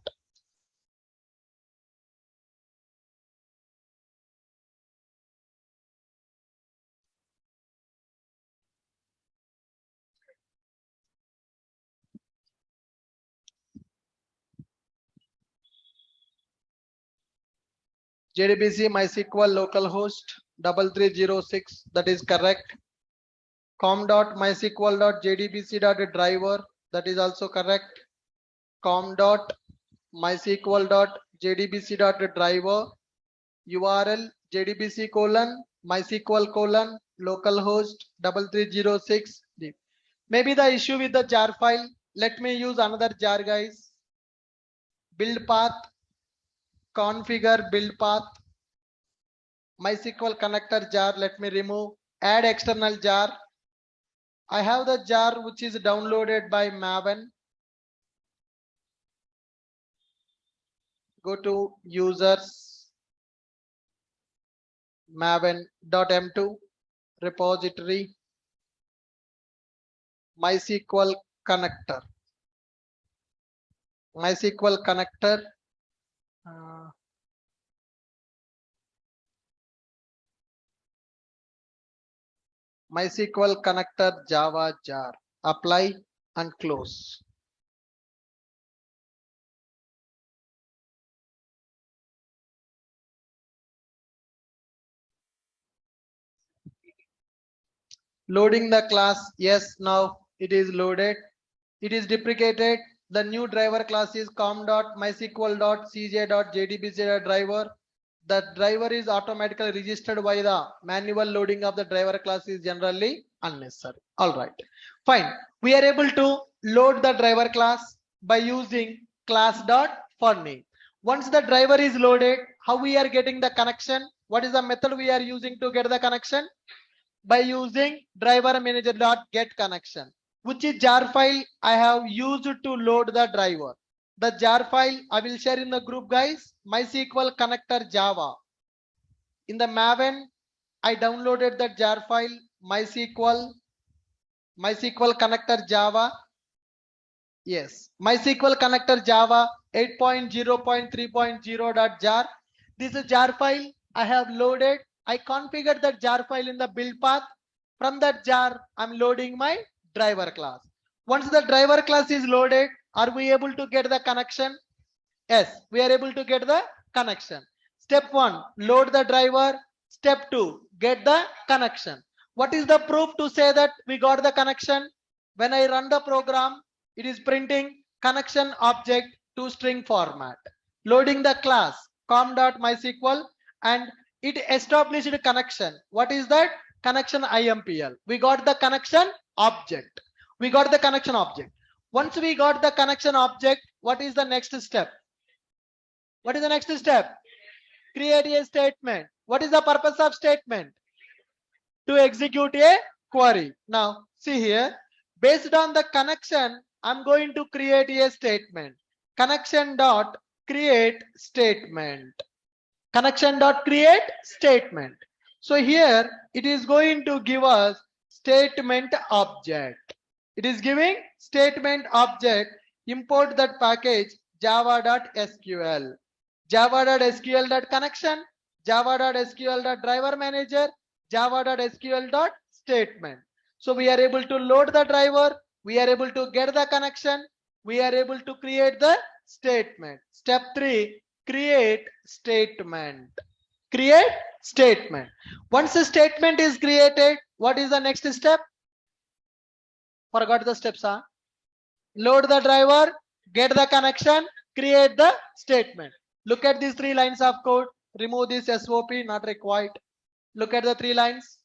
JDBC MySQL localhost 3306, that is correct. com.mysql.jdbc.driver, that is also correct. com.mysql.jdbc.driver URL JDBC colon MySQL colon localhost 3306. Maybe the issue with the jar file. Let me use another jar, guys. Build path, configure build path, MySQL connector jar. Let me remove, add external jar. I have the jar which is downloaded by Maven. Go to users, maven.m2, repository, MySQL connector. MySQL connector. MySQL connector Java jar. Apply and close. Loading the class. Yes, now it is loaded. It is deprecated. The new driver class is com.mysql.cj.jdbc.driver. The driver is automatically registered by the manual loading of the driver class is generally unnecessary. All right, fine. We are able to load the driver class by using class.forName. Once the driver is loaded, how we are getting the connection? What is the method we are using to get the connection? By using driver manager.get connection, which is jar file I have used to load the driver. The jar file I will share in the group, guys. MySQL connector Java. In the Maven, I downloaded the jar file MySQL connector Java. Yes, MySQL connector Java 8.0.3.0.jar. This is jar file I have loaded. I configured that jar file in the build path. From that jar, I'm loading my driver class. Once the driver class is loaded, are we able to get the connection? Yes, we are able to get the connection. Step 1, load the driver. Step 2, get the connection. What is the proof to say that we got the connection? When I run the program, it is printing connection object to string format. Loading the class com.mysql and it established a connection. What is that? Connection IMPL. We got the connection object. We got the connection object. Once we got the connection object, what is the next step? What is the next step? Create a statement. What is the purpose of statement? To execute a query. Now, see here, based on the connection, I'm going to create a statement. Connection dot create statement. Connection dot create statement. So here it is going to give us statement object. It is giving statement object. Import that package java.sql. Java.sql.connection, Java.sql.driver manager, Java.sql.statement. So we are able to load the driver. We are able to get the connection. We are able to create the statement. Step 3, create statement. Create statement. Once a statement is created, what is the next step? Forgot the steps, huh? Load the driver, get the connection, create the statement. Look at these 3 lines of code. Remove this SOP, not required. Look at the 3 lines.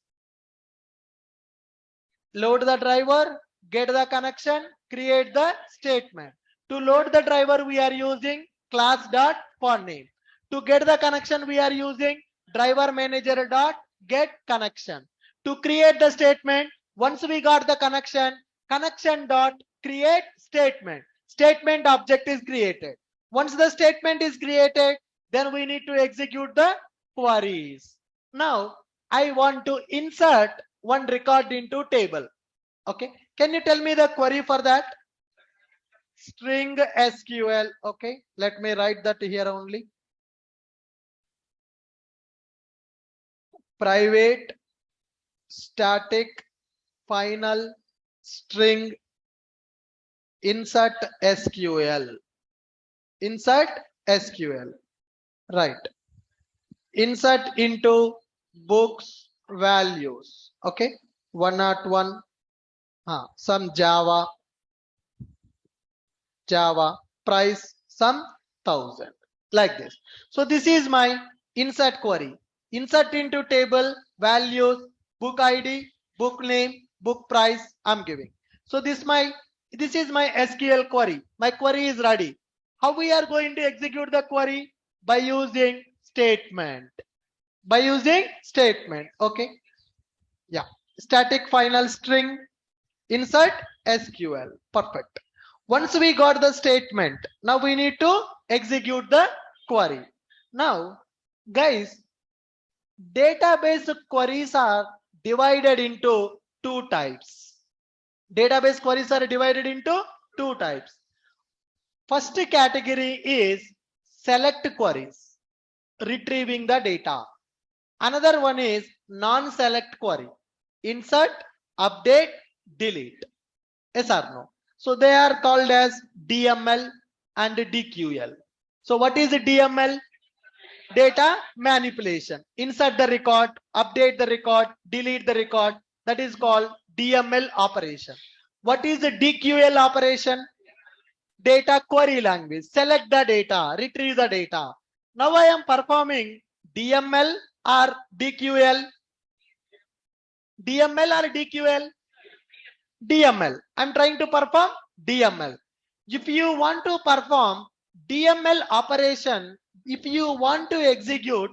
Load the driver, get the connection, create the statement. To load the driver, we are using class.forName. To get the connection, we are using driver manager.get connection. To create the statement, once we got the connection, connection dot create statement. Statement object is created. Once the statement is created, then we need to execute the queries. Now, I want to insert one record into table. Okay, can you tell me the query for that? String SQL. Okay, let me write that here only. Private static final string insert SQL. Insert SQL. Right. Insert into books values. Okay. 101. Some Java price some 1000 like this. So this is my insert query. Insert into table values, book ID, book name, book price I'm giving. So this is my SQL query. My query is ready. How we are going to execute the query? By using statement. By using statement. Okay. Yeah. Static final string insert SQL. Perfect. Once we got the statement, now we need to execute the query. Now, guys, database queries are divided into 2 types. Database queries are divided into 2 types. First category is select queries, retrieving the data. Another one is non-select query, insert, update, delete. Yes or no? So they are called as DML and DQL. So what is DML? Data manipulation. Insert the record, update the record, delete the record. that is called DML operation. What is the DQL operation? Data query language. Select the data, retrieve the data. Now I am performing DML or DQL. DML or DQL? DML. I'm trying to perform DML. If you want to perform DML operation, if you want to execute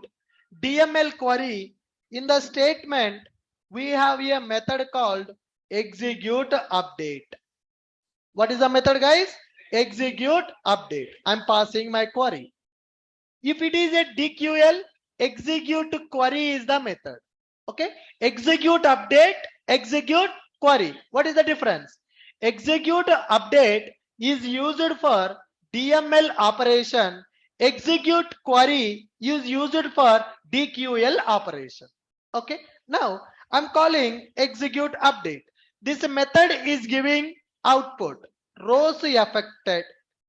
DML query, in the statement, we have a method called execute update. What is the method, guys? Execute update. I'm passing my query. If it is a DQL, execute query is the method. Okay, execute update, execute query. What is the difference? Execute update is used for DML operation. Execute query is used for DQL operation. Okay, now I'm calling execute update. This method is giving output. Rows affected.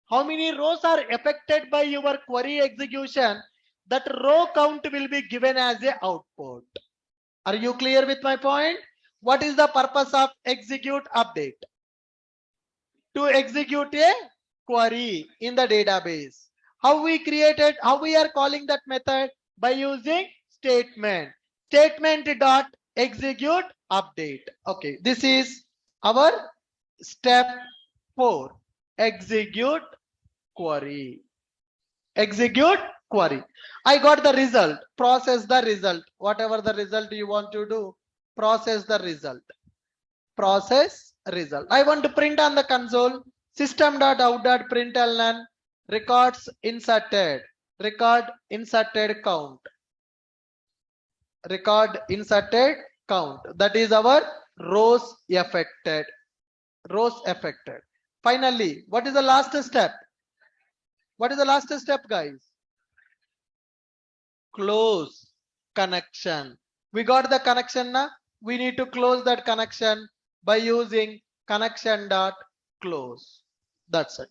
How many rows are affected by your query execution? That row count will be given as a output. Are you clear with my point? What is the purpose of execute update? To execute a query in the database. How we created, how we are calling that method? By using statement. Statement dot execute update. Okay, this is our step 4. Execute query. Execute query. I got the result. Process the result. Whatever the result you want to do, process the result. Process result. I want to print on the console system.out.println records inserted. Record inserted count. Record inserted count. That is our rows affected. Rows affected. Finally, what is the last step? What is the last step, guys? Close connection. We got the connection now. We need to close that connection by using connection dot close. That's it.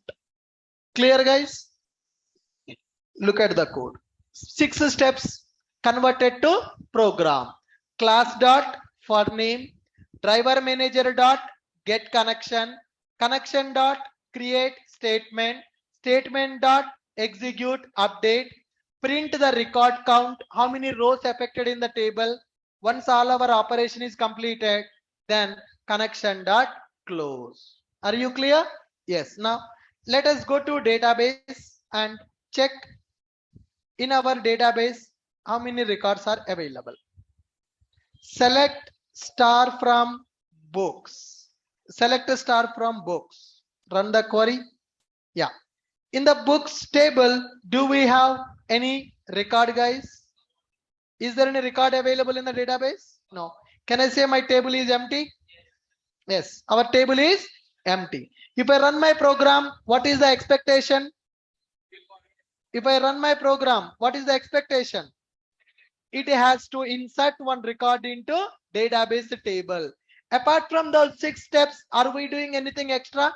Clear, guys? Look at the code. 6 steps converted to program. Class dot for name, driver manager dot get connection, connection dot create statement, statement dot execute update, print the record count, how many rows affected in the table. Once all our operation is completed, then connection dot close. Are you clear? Yes. Now let us go to database and check in our database how many records are available. Select star from books. Select a star from books. Run the query. Yeah. In the books table, do we have any record, guys? Is there any record available in the database? No. Can I say my table is empty? Yes, our table is empty. If I run my program, what is the expectation? If I run my program, what is the expectation? It has to insert one record into database table. Apart from those 6 steps, are we doing anything extra?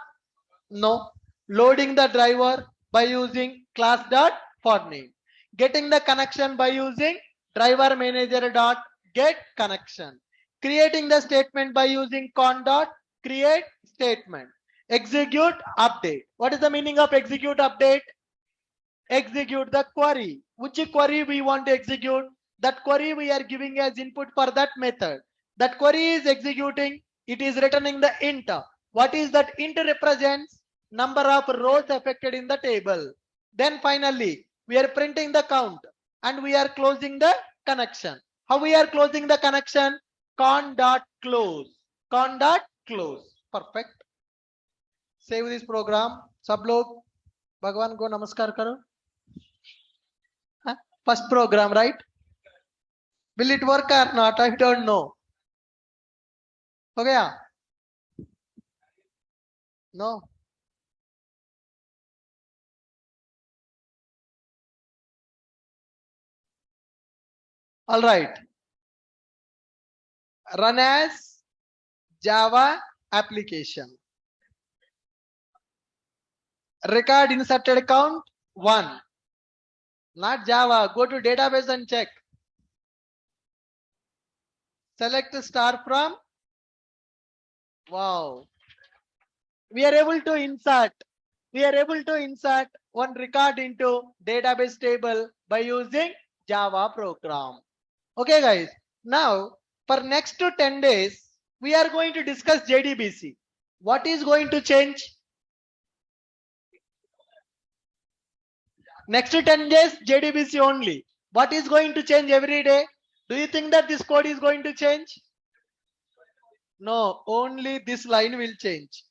No. Loading the driver by using class dot for name. Getting the connection by using driver manager dot get connection. Creating the statement by using con dot create statement. Execute update. What is the meaning of execute update? Execute the query. Which query we want to execute? That query we are giving as input for that method. That query is executing. It is returning the int. What is that int represents? Number of rows affected in the table. Then finally, we are printing the count and we are closing the connection. How we are closing the connection? Con dot close. Con dot close. Perfect. Save this program. Sab log Bhagwan ko namaskar karo. First program, right? Will it work or not? I don't know. Okay. No. All right. Run as Java application. Record inserted count 1. Not Java. Go to database and check. Select star from Wow. We are able to insert. We are able to insert one record into database table by using Java program. Okay, guys. Now, for next to 10 days, we are going to discuss JDBC. What is going to change? Next to 10 days, JDBC only. What is going to change every day? Do you think that this code is going to change? No, only this line will change.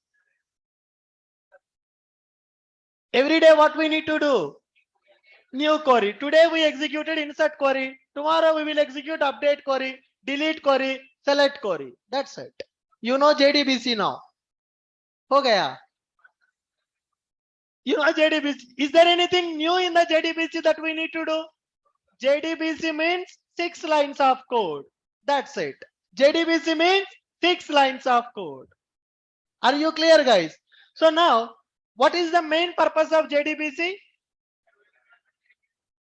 Every day, what we need to do? New query. Today we executed insert query. Tomorrow we will execute update query, delete query, select query. That's it. You know JDBC now. हो गया. You know JDBC. Is there anything new in the JDBC that we need to do? JDBC means 6 lines of code. That's it. JDBC means 6 lines of code. Are you clear, guys? So now, what is the main purpose of JDBC?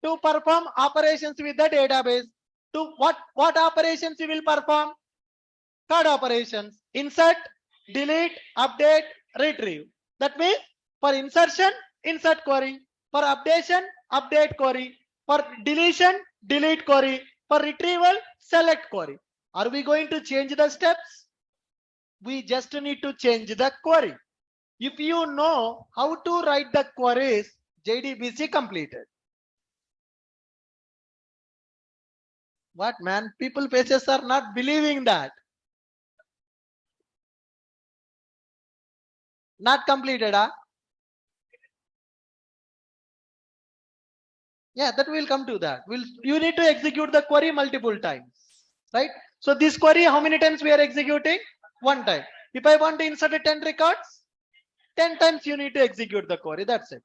To perform operations with the database. To what operations you will perform? Third operations: insert, delete, update, retrieve. That means for insertion, insert query; for updation, update query; for deletion, delete query; for retrieval, select query. Are we going to change the steps? We just need to change the query. If you know how to write the queries, JDBC completed. What, man? People faces are not believing that. Not completed, huh? Yeah, that will come to that. You need to execute the query multiple times, right? So this query, how many times we are executing? One time. If I want to insert 10 records, 10 times you need to execute the query. That's it.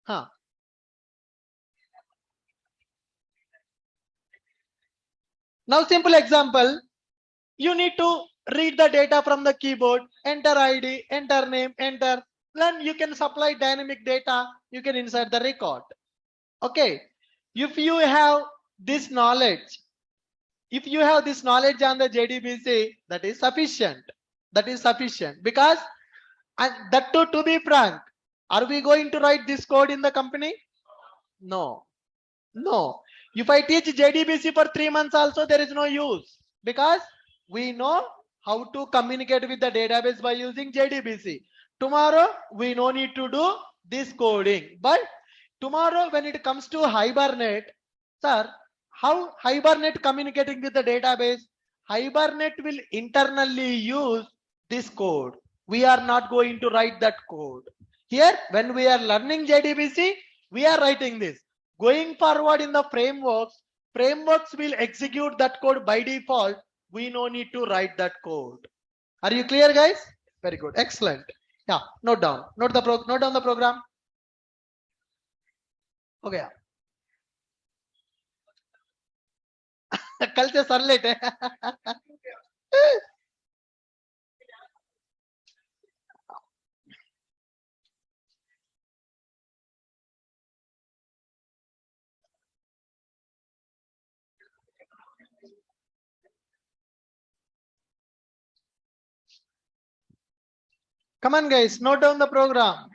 Huh. Now, simple example. You need to read the data from the keyboard, enter ID, enter name, enter. Then you can supply dynamic data. You can insert the record. Okay. If you have this knowledge, on the JDBC, that is sufficient. That is sufficient because, and that too, to be frank, are we going to write this code in the company? No, no. If I teach JDBC for 3 months also, there is no use because we know how to communicate with the database by using JDBC. Tomorrow, we no need to do this coding. But tomorrow, when it comes to Hibernate, sir, how Hibernate communicating with the database? Hibernate will internally use this code. We are not going to write that code. Here, when we are learning JDBC, we are writing this. Going forward in the frameworks will execute that code by default. We no need to write that code. Are you clear, guys? Very good. Excellent. Yeah, note down. Note down the program. Okay. कल से sir late है. Come on, guys, note down the program.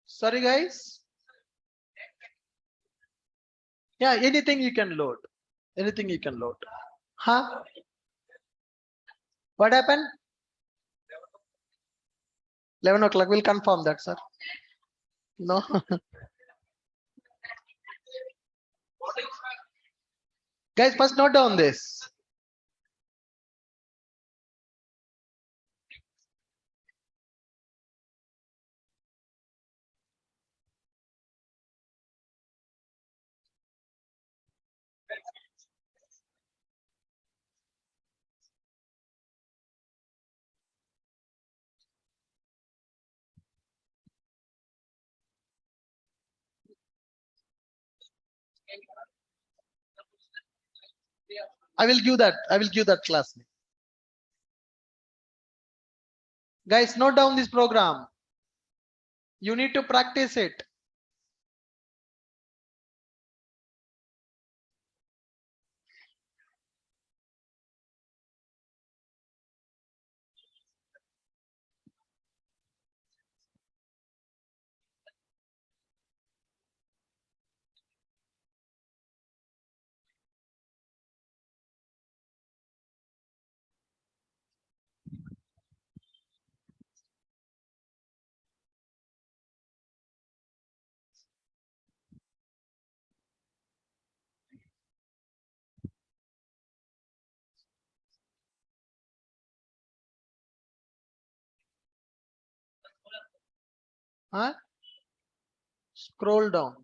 Sorry, guys. Yeah, anything you can load. Anything you can load. Huh? What happened? 11 o'clock. We'll confirm that, sir. No. Guys, first note down this. I will give that class. Guys, note down this program. You need to practice it. Huh? Scroll down.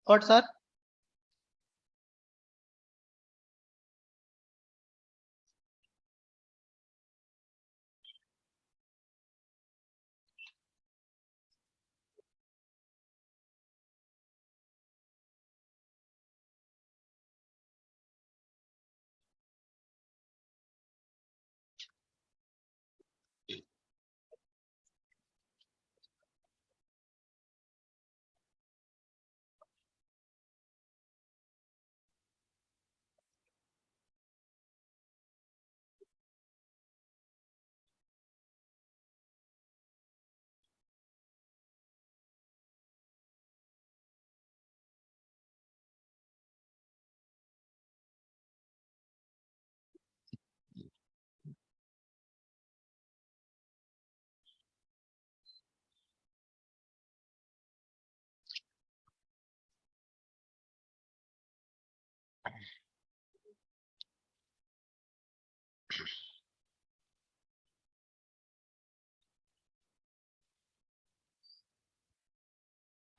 What, sir?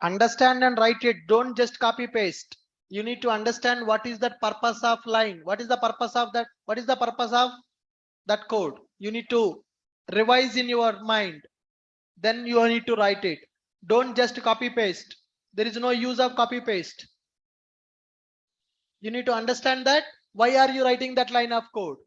Understand and write it. Don't just copy paste. You need to understand what is the purpose of line. What is the purpose of that? What is the purpose of that code? You need to revise in your mind. Then you need to write it. Don't just copy paste. There is no use of copy paste. You need to understand that. Why are you writing that line of code?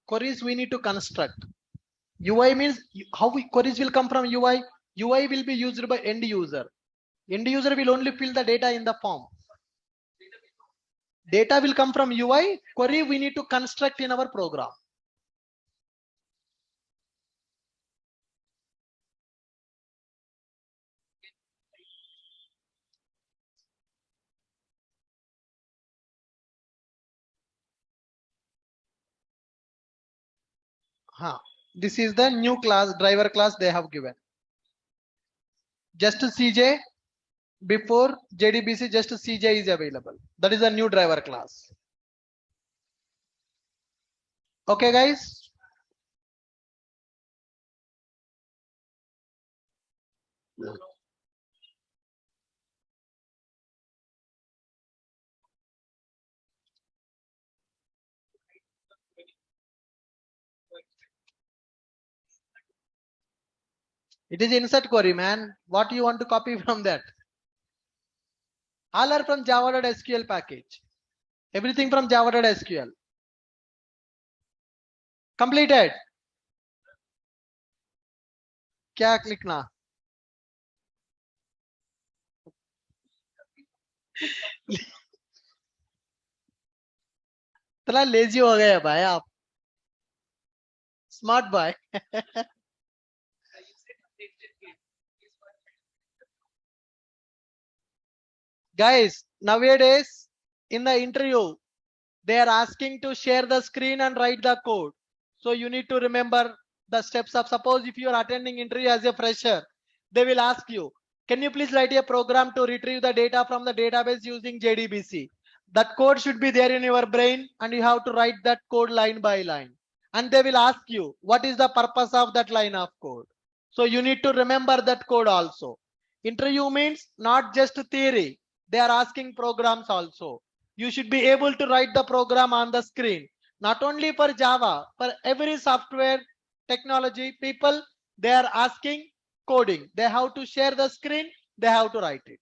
Queries we need to construct. UI means how queries will come from UI. UI will be used by end user. End user will only fill the data in the form. Data will come from UI. Query we need to construct in our program. This is the new class, driver class they have given. Just CJ, before JDBC, just CJ is available. That is a new driver class. Okay, guys. It is insert query, man. What you want to copy from that? All are from java.sql package. Everything from java.sql. Completed. क्या लिखना? इतना lazy हो गए भाई आप. Smart boy. Guys, nowadays in the interview, they are asking to share the screen and write the code. So you need to remember the steps of, suppose if you are attending interview as a fresher, they will ask you, can you please write a program to retrieve the data from the database using JDBC? That code should be there in your brain and you have to write that code line by line. And they will ask you, what is the purpose of that line of code? So you need to remember that code also. Interview means not just theory. They are asking programs also. You should be able to write the program on the screen. Not only for Java, for every software technology people, they are asking coding. They have to share the screen, they have to write it.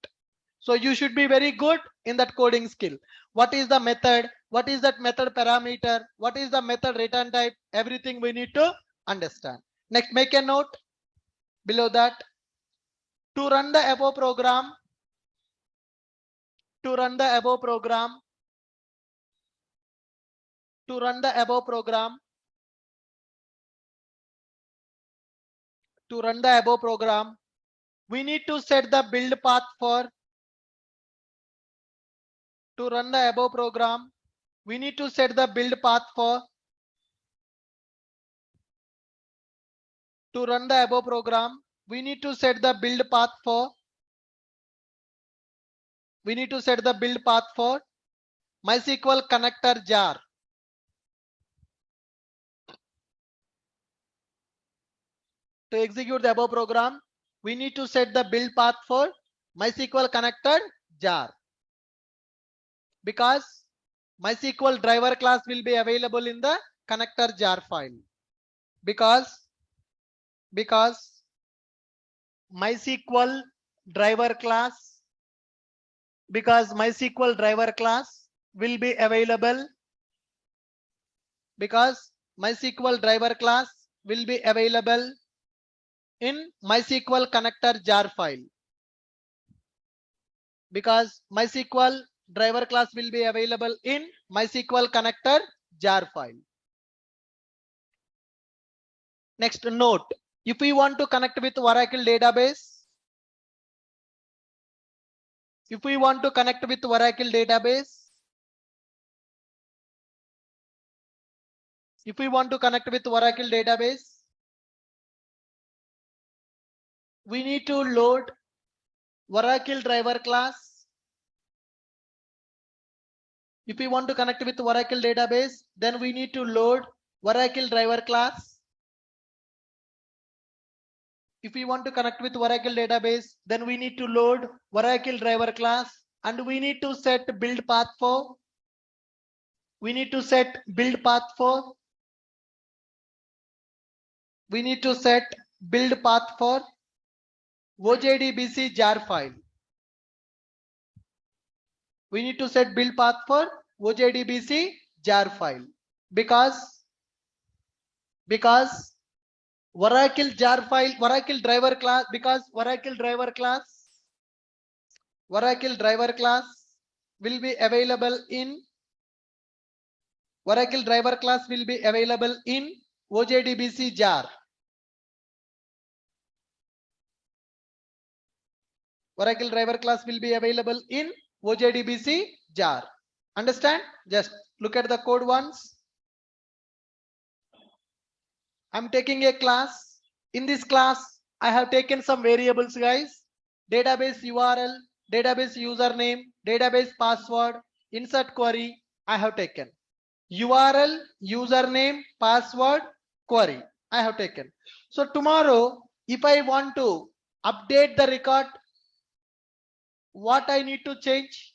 So you should be very good in that coding skill. What is the method? What is that method parameter? What is the method return type? Everything we need to understand. Next, make a note below that. To run the above program, to run the above program, to run the above program, to run the above program, we need to set the build path for. To run the above program, we need to set the build path for. To run the above program, we need to set the build path for. We need to set the build path for MySQL connector jar. To execute the above program, we need to set the build path for MySQL connector jar. Because MySQL driver class will be available in the connector jar file. Because MySQL driver class, because MySQL driver class will be available, because MySQL driver class will be available in MySQL connector jar file. Because MySQL driver class will be available in MySQL connector jar file. Next note, if we want to connect with Oracle database, if we want to connect with Oracle database, if we want to connect with Oracle database, we need to load Oracle driver class. If we want to connect with Oracle database, then we need to load Oracle driver class. If we want to connect with Oracle database, then we need to load Oracle driver class and we need to set build path for. We need to set build path for. We need to set build path for OJDBC jar file. We need to set build path for OJDBC jar file because Oracle jar file, Oracle driver class, because Oracle driver class will be available in Oracle driver class will be available in OJDBC jar. Oracle driver class will be available in OJDBC jar. Understand? Just look at the code once. I'm taking a class. In this class, I have taken some variables, guys. Database URL, database username, database password, insert query. I have taken URL, username, password, query. I have taken. So tomorrow, if I want to update the record, what I need to change?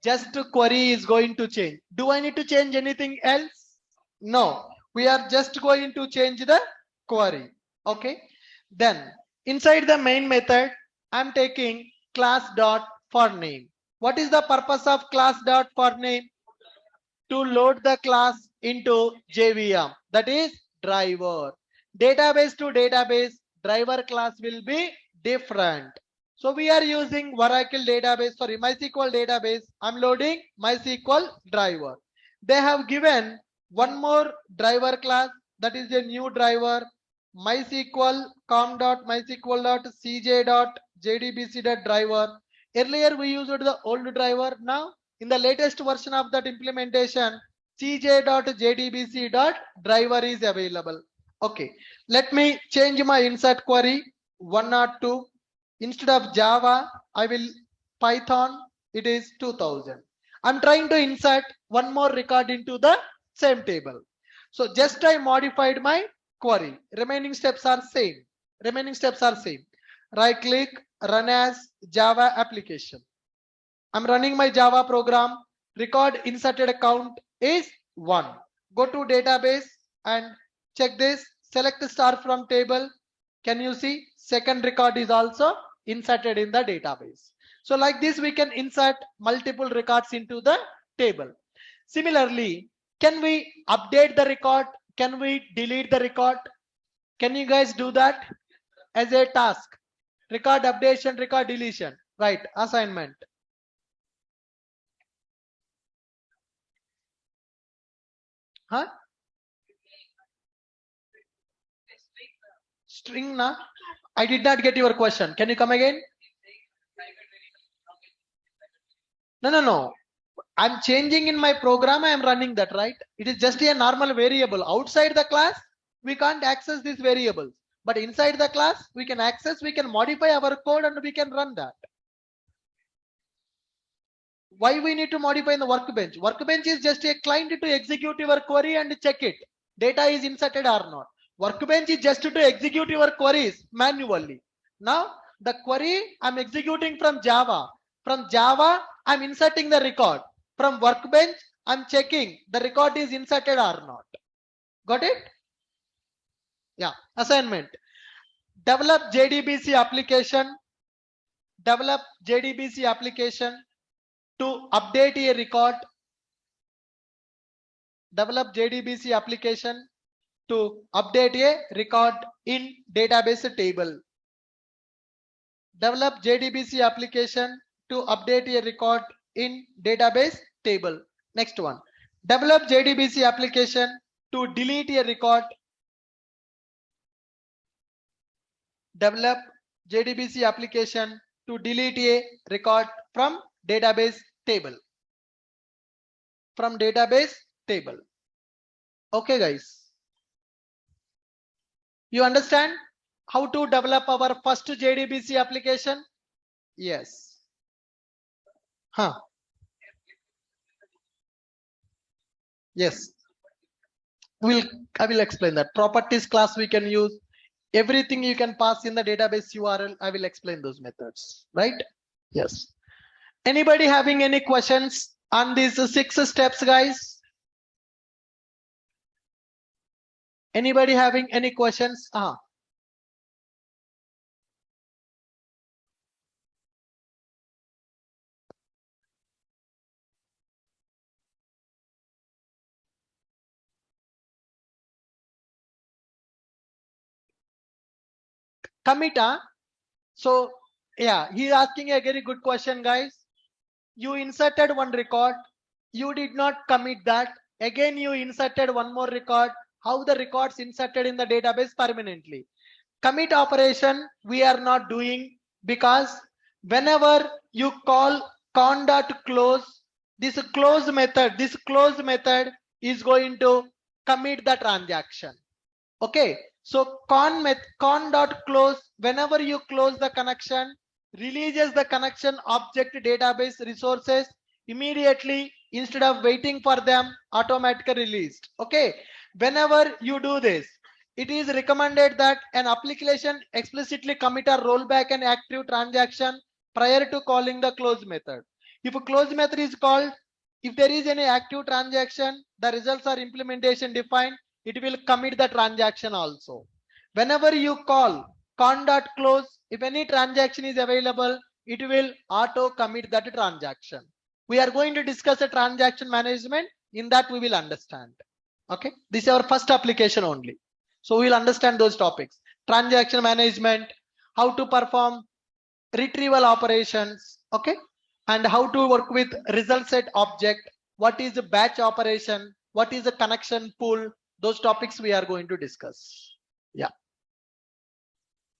Just query is going to change. Do I need to change anything else? No. We are just going to change the query. Okay. Then inside the main method, I'm taking class dot for name. What is the purpose of class dot for name? To load the class into JVM, that is driver. Database to database, driver class will be different. So we are using Oracle database, sorry, MySQL database. I'm loading MySQL driver. They have given one more driver class, that is a new driver, MySQL com.mysql.cj.jdbc.driver. Earlier we used the old driver. Now in the latest version of that implementation, cj.jdbc.driver is available. Okay, let me change my insert query 102. Instead of Java, I will Python. It is 2000. I'm trying to insert one more record into the same table. So just I modified my query. Remaining steps are same. Right click, run as Java application. I'm running my Java program. Record inserted account is 1. Go to database and check this. Select star from table. Can you see second record is also inserted in the database? So like this we can insert multiple records into the table. Similarly, can we update the record? Can we delete the record? Can you guys do that as a task? Record updation, record deletion. Right, assignment. Huh? String na? I did not get your question. Can you come again? No. I'm changing in my program. I am running that, right? It is just a normal variable. Outside the class, we can't access these variables. But inside the class, we can access, we can modify our code and we can run that. Why we need to modify in the workbench? Workbench is just a client to execute your query and check it. Data is inserted or not. Workbench is just to execute your queries manually. Now the query I'm executing from Java. From Java, I'm inserting the record. From workbench, I'm checking the record is inserted or not. Got it? Yeah. Assignment. Develop JDBC application. Develop JDBC application to update a record. Develop JDBC application to update a record in database table. Develop JDBC application to update a record in database table. Next one. Develop JDBC application to delete a record. Develop JDBC application to delete a record from database table. From database table. Okay, guys. You understand how to develop our first JDBC application? Yes. Huh. Yes. I will explain that. Properties class we can use. Everything you can pass in the database URL. I will explain those methods. Right? Yes. Anybody having any questions on these 6 steps, guys? Anybody having any questions? Commit. So yeah, he's asking a very good question, guys. You inserted one record, you did not commit that. Again, you inserted one more record. How the records inserted in the database permanently? Commit operation we are not doing, because whenever you call con.close, this close method is going to commit the transaction. Okay, so con.close, whenever you close the connection, releases the connection object database resources immediately instead of waiting for them, automatically released. Okay, whenever you do this, it is recommended that an application explicitly commit or roll back an active transaction prior to calling the close method. If a close method is called, if there is any active transaction, the results are implementation defined, it will commit the transaction also. Whenever you call con.close, if any transaction is available, it will auto commit that transaction. We are going to discuss a transaction management. In that we will understand. Okay, this is our first application only. So we'll understand those topics. Transaction management, how to perform retrieval operations, okay, and how to work with result set object, what is a batch operation, what is a connection pool, those topics we are going to discuss. Yeah.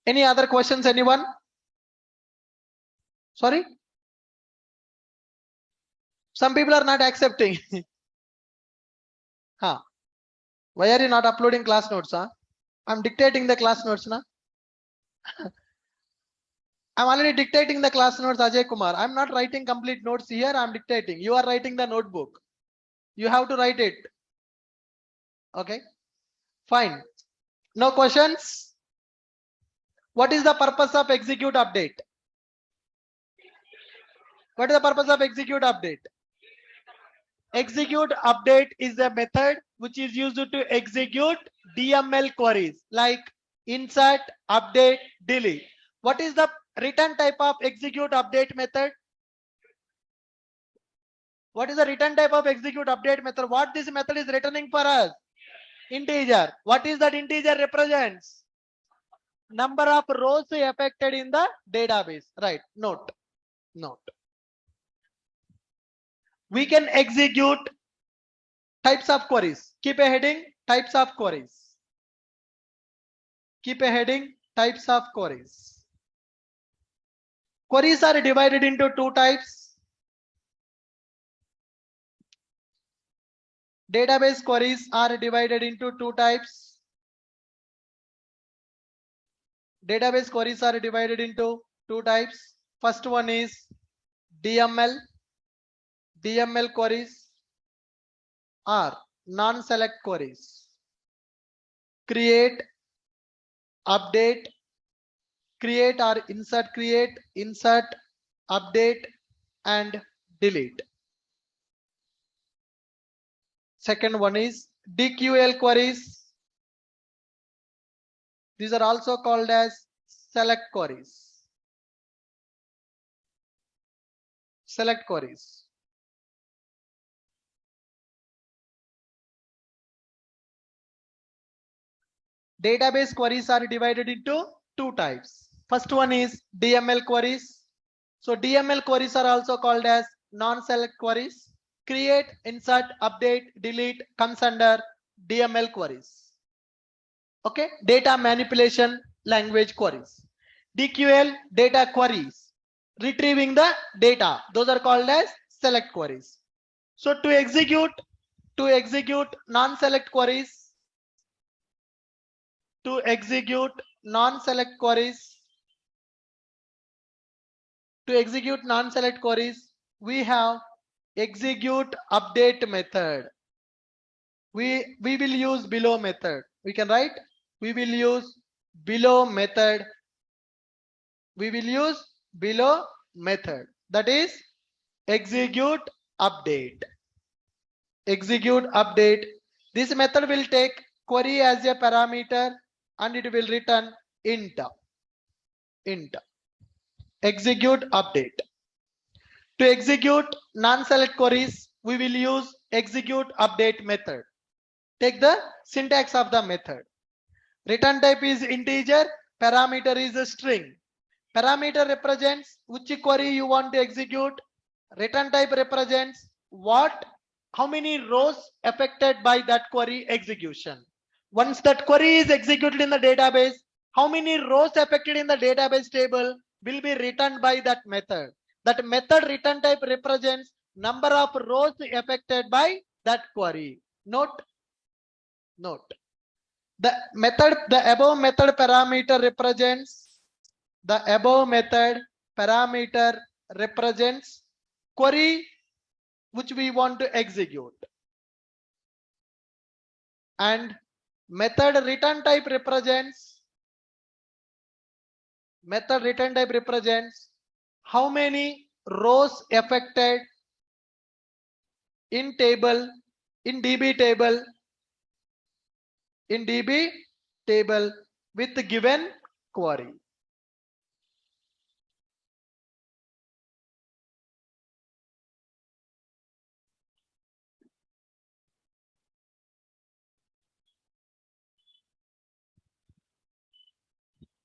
Any other questions, anyone? Sorry? Some people are not accepting. Huh. Why are you not uploading class notes? Huh? I'm dictating the class notes. Na? I'm already dictating the class notes, Ajay Kumar. I'm not writing complete notes here. I'm dictating. You are writing the notebook. You have to write it. Okay. Fine. No questions? What is the purpose of execute update? What is the purpose of execute update? Execute update is a method which is used to execute DML queries like insert, update, delete. What is the return type of execute update method? What is the return type of execute update method? What this method is returning for us? Integer. What is that integer represents? Number of rows affected in the database. Right. Note. We can execute types of queries. Keep a heading, types of queries. Keep a heading, types of queries. Queries are divided into two types. Database queries are divided into two types. Database queries are divided into two types. First one is DML. DML queries are non-select queries. Create, update, create or insert, create, insert, update, and delete. Second one is DQL queries. These are also called as select queries. Select queries. Database queries are divided into two types. First one is DML queries. So DML queries are also called as non-select queries. Create, insert, update, delete comes under DML queries. Okay, data manipulation language queries. DQL data queries, retrieving the data. Those are called as select queries. So to execute non-select queries, we have execute update method. We will use below method. We can write, we will use below method. That is execute update. This method will take query as a parameter and it will return int. Execute update. To execute non-select queries, we will use execute update method. Take the syntax of the method. Return type is integer, parameter is a string. Parameter represents which query you want to execute. Return type represents how many rows affected by that query execution. Once that query is executed in the database, how many rows affected in the database table will be returned by that method. That method return type represents number of rows affected by that query. Note. The above method parameter represents query which we want to execute, and method return type represents how many rows affected in DB table with the given query.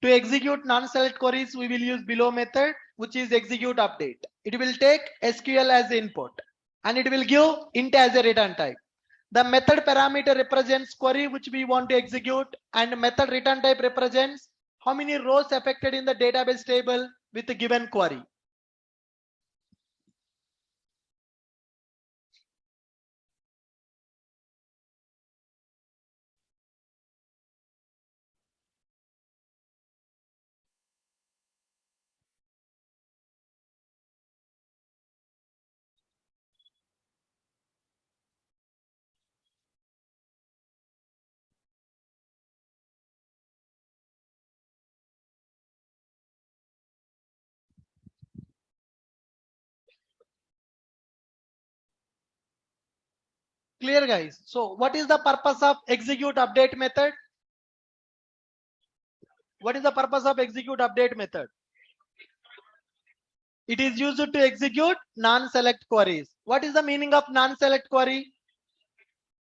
To execute non-select queries, we will use below method, which is execute update. It will take SQL as input and it will give int as a return type. The method parameter represents query which we want to execute, and method return type represents how many rows affected in the database table with a given query. Clear, guys? So what is the purpose of execute update method? What is the purpose of execute update method? It is used to execute non-select queries. What is the meaning of non-select query?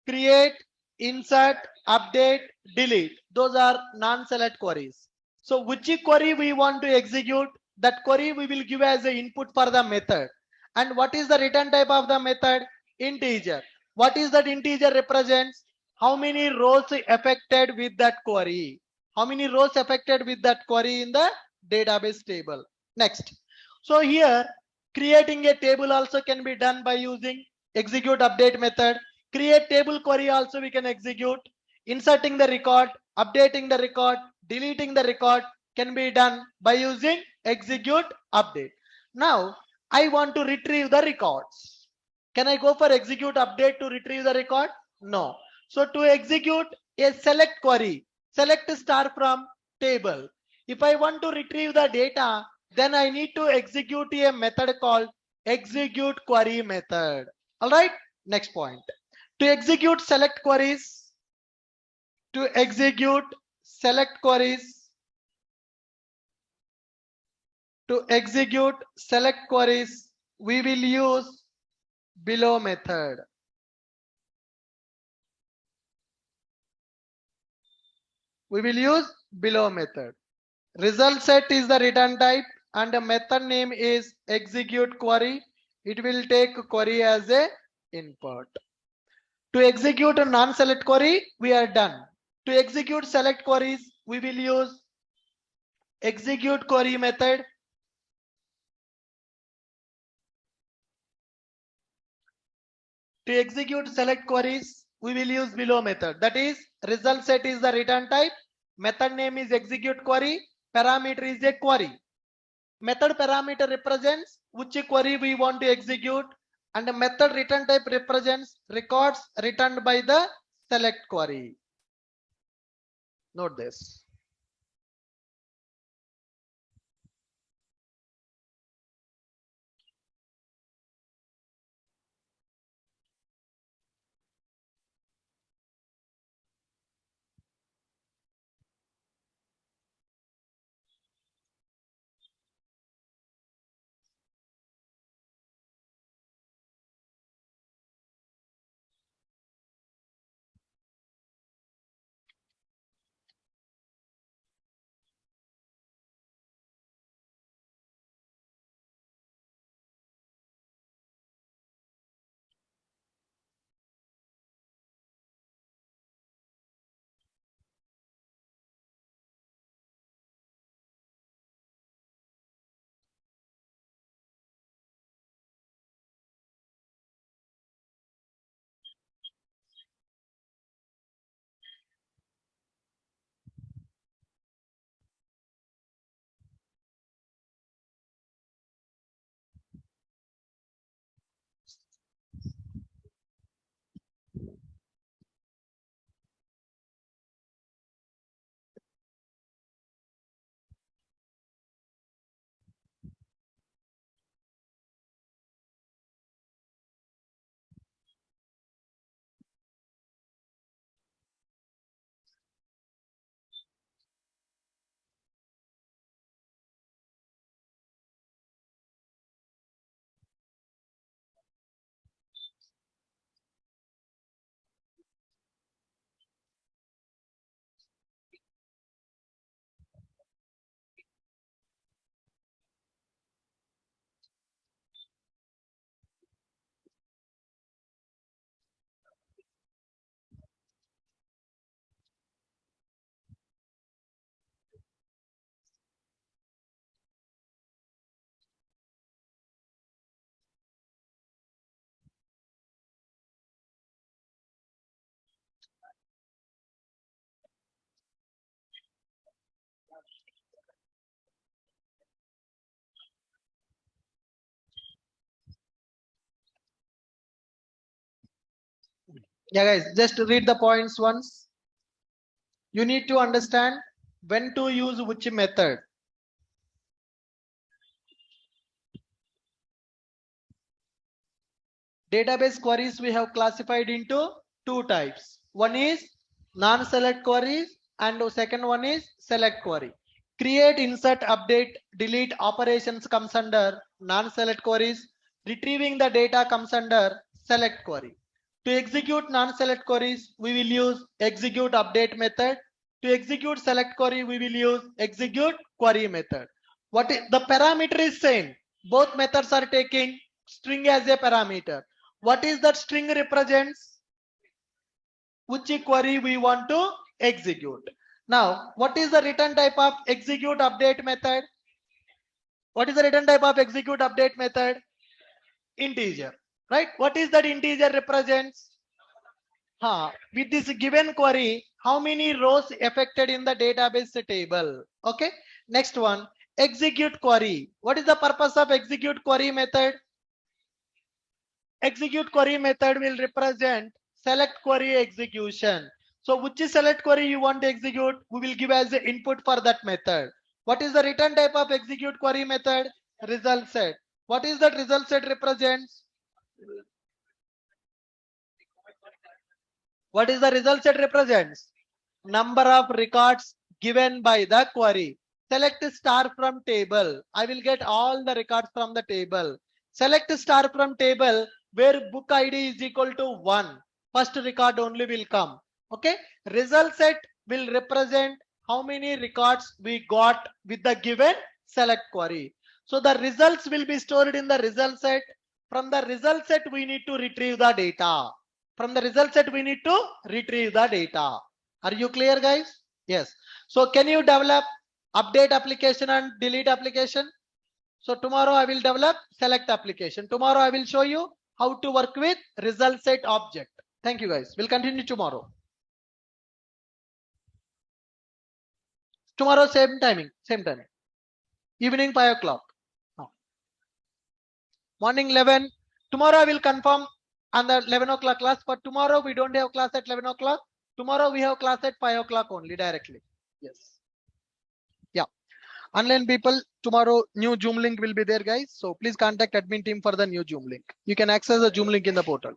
Create, insert, update, delete. Those are non-select queries. So which query we want to execute, that query we will give as an input for the method. And what is the return type of the method? Integer. What is that integer represents? How many rows affected with that query? How many rows affected with that query in the database table? Next. So here creating a table also can be done by using execute update method. Create table query also we can execute. Inserting the record, updating the record, deleting the record can be done by using execute update. Now I want to retrieve the records. Can I go for execute update to retrieve the record? No. So to execute a select query, select star from table. If I want to retrieve the data, then I need to execute a method called execute query method. All right. Next point. To execute select queries, to execute select queries, to execute select queries, we will use below method. We will use below method. Result set is the return type and the method name is execute query. It will take query as a input. To execute a non-select query, we are done. To execute select queries, we will use execute query method. To execute select queries, we will use below method. That is, result set is the return type, method name is execute query, parameter is a query. Method parameter represents which query we want to execute, and the method return type represents records returned by the select query. Note this. Yeah, guys, just read the points once. You need to understand when to use which method. Database queries we have classified into two types. One is non-select queries and the second one is select query. Create, insert, update, delete operations comes under non-select queries. Retrieving the data comes under select query. To execute non-select queries, we will use execute update method. To execute select query, we will use execute query method. What is the parameter is same. Both methods are taking string as a parameter. What is that string represents? Which query we want to execute. Now, what is the return type of execute update method? What is the return type of execute update method? Integer, right? What is that integer represents? With this given query, how many rows affected in the database table? Okay. Next one, execute query. What is the purpose of execute query method? Execute query method will represent select query execution. So which is select query you want to execute, we will give as the input for that method. What is the return type of execute query method? Result set. What is that result set represents? What is the result set represents? Number of records given by the query. Select star from table. I will get all the records from the table. Select star from table where book ID is equal to 1. First record only will come. Okay. Result set will represent how many records we got with the given select query. So the results will be stored in the result set. From the result set, we need to retrieve the data. From the result set, we need to retrieve the data. Are you clear, guys? Yes. So can you develop update application and delete application? So tomorrow I will develop select application. Tomorrow I will show you how to work with result set object. Thank you, guys. We'll continue tomorrow. Tomorrow same timing, same time. Evening 5 o'clock. Morning 11. Tomorrow I will confirm on the 11 o'clock class. But tomorrow we don't have class at 11 o'clock. Tomorrow we have class at 5 o'clock only directly. Yes. Yeah. Online people, tomorrow new Zoom link will be there, guys. So please contact admin team for the new Zoom link. You can access the Zoom link in the portal.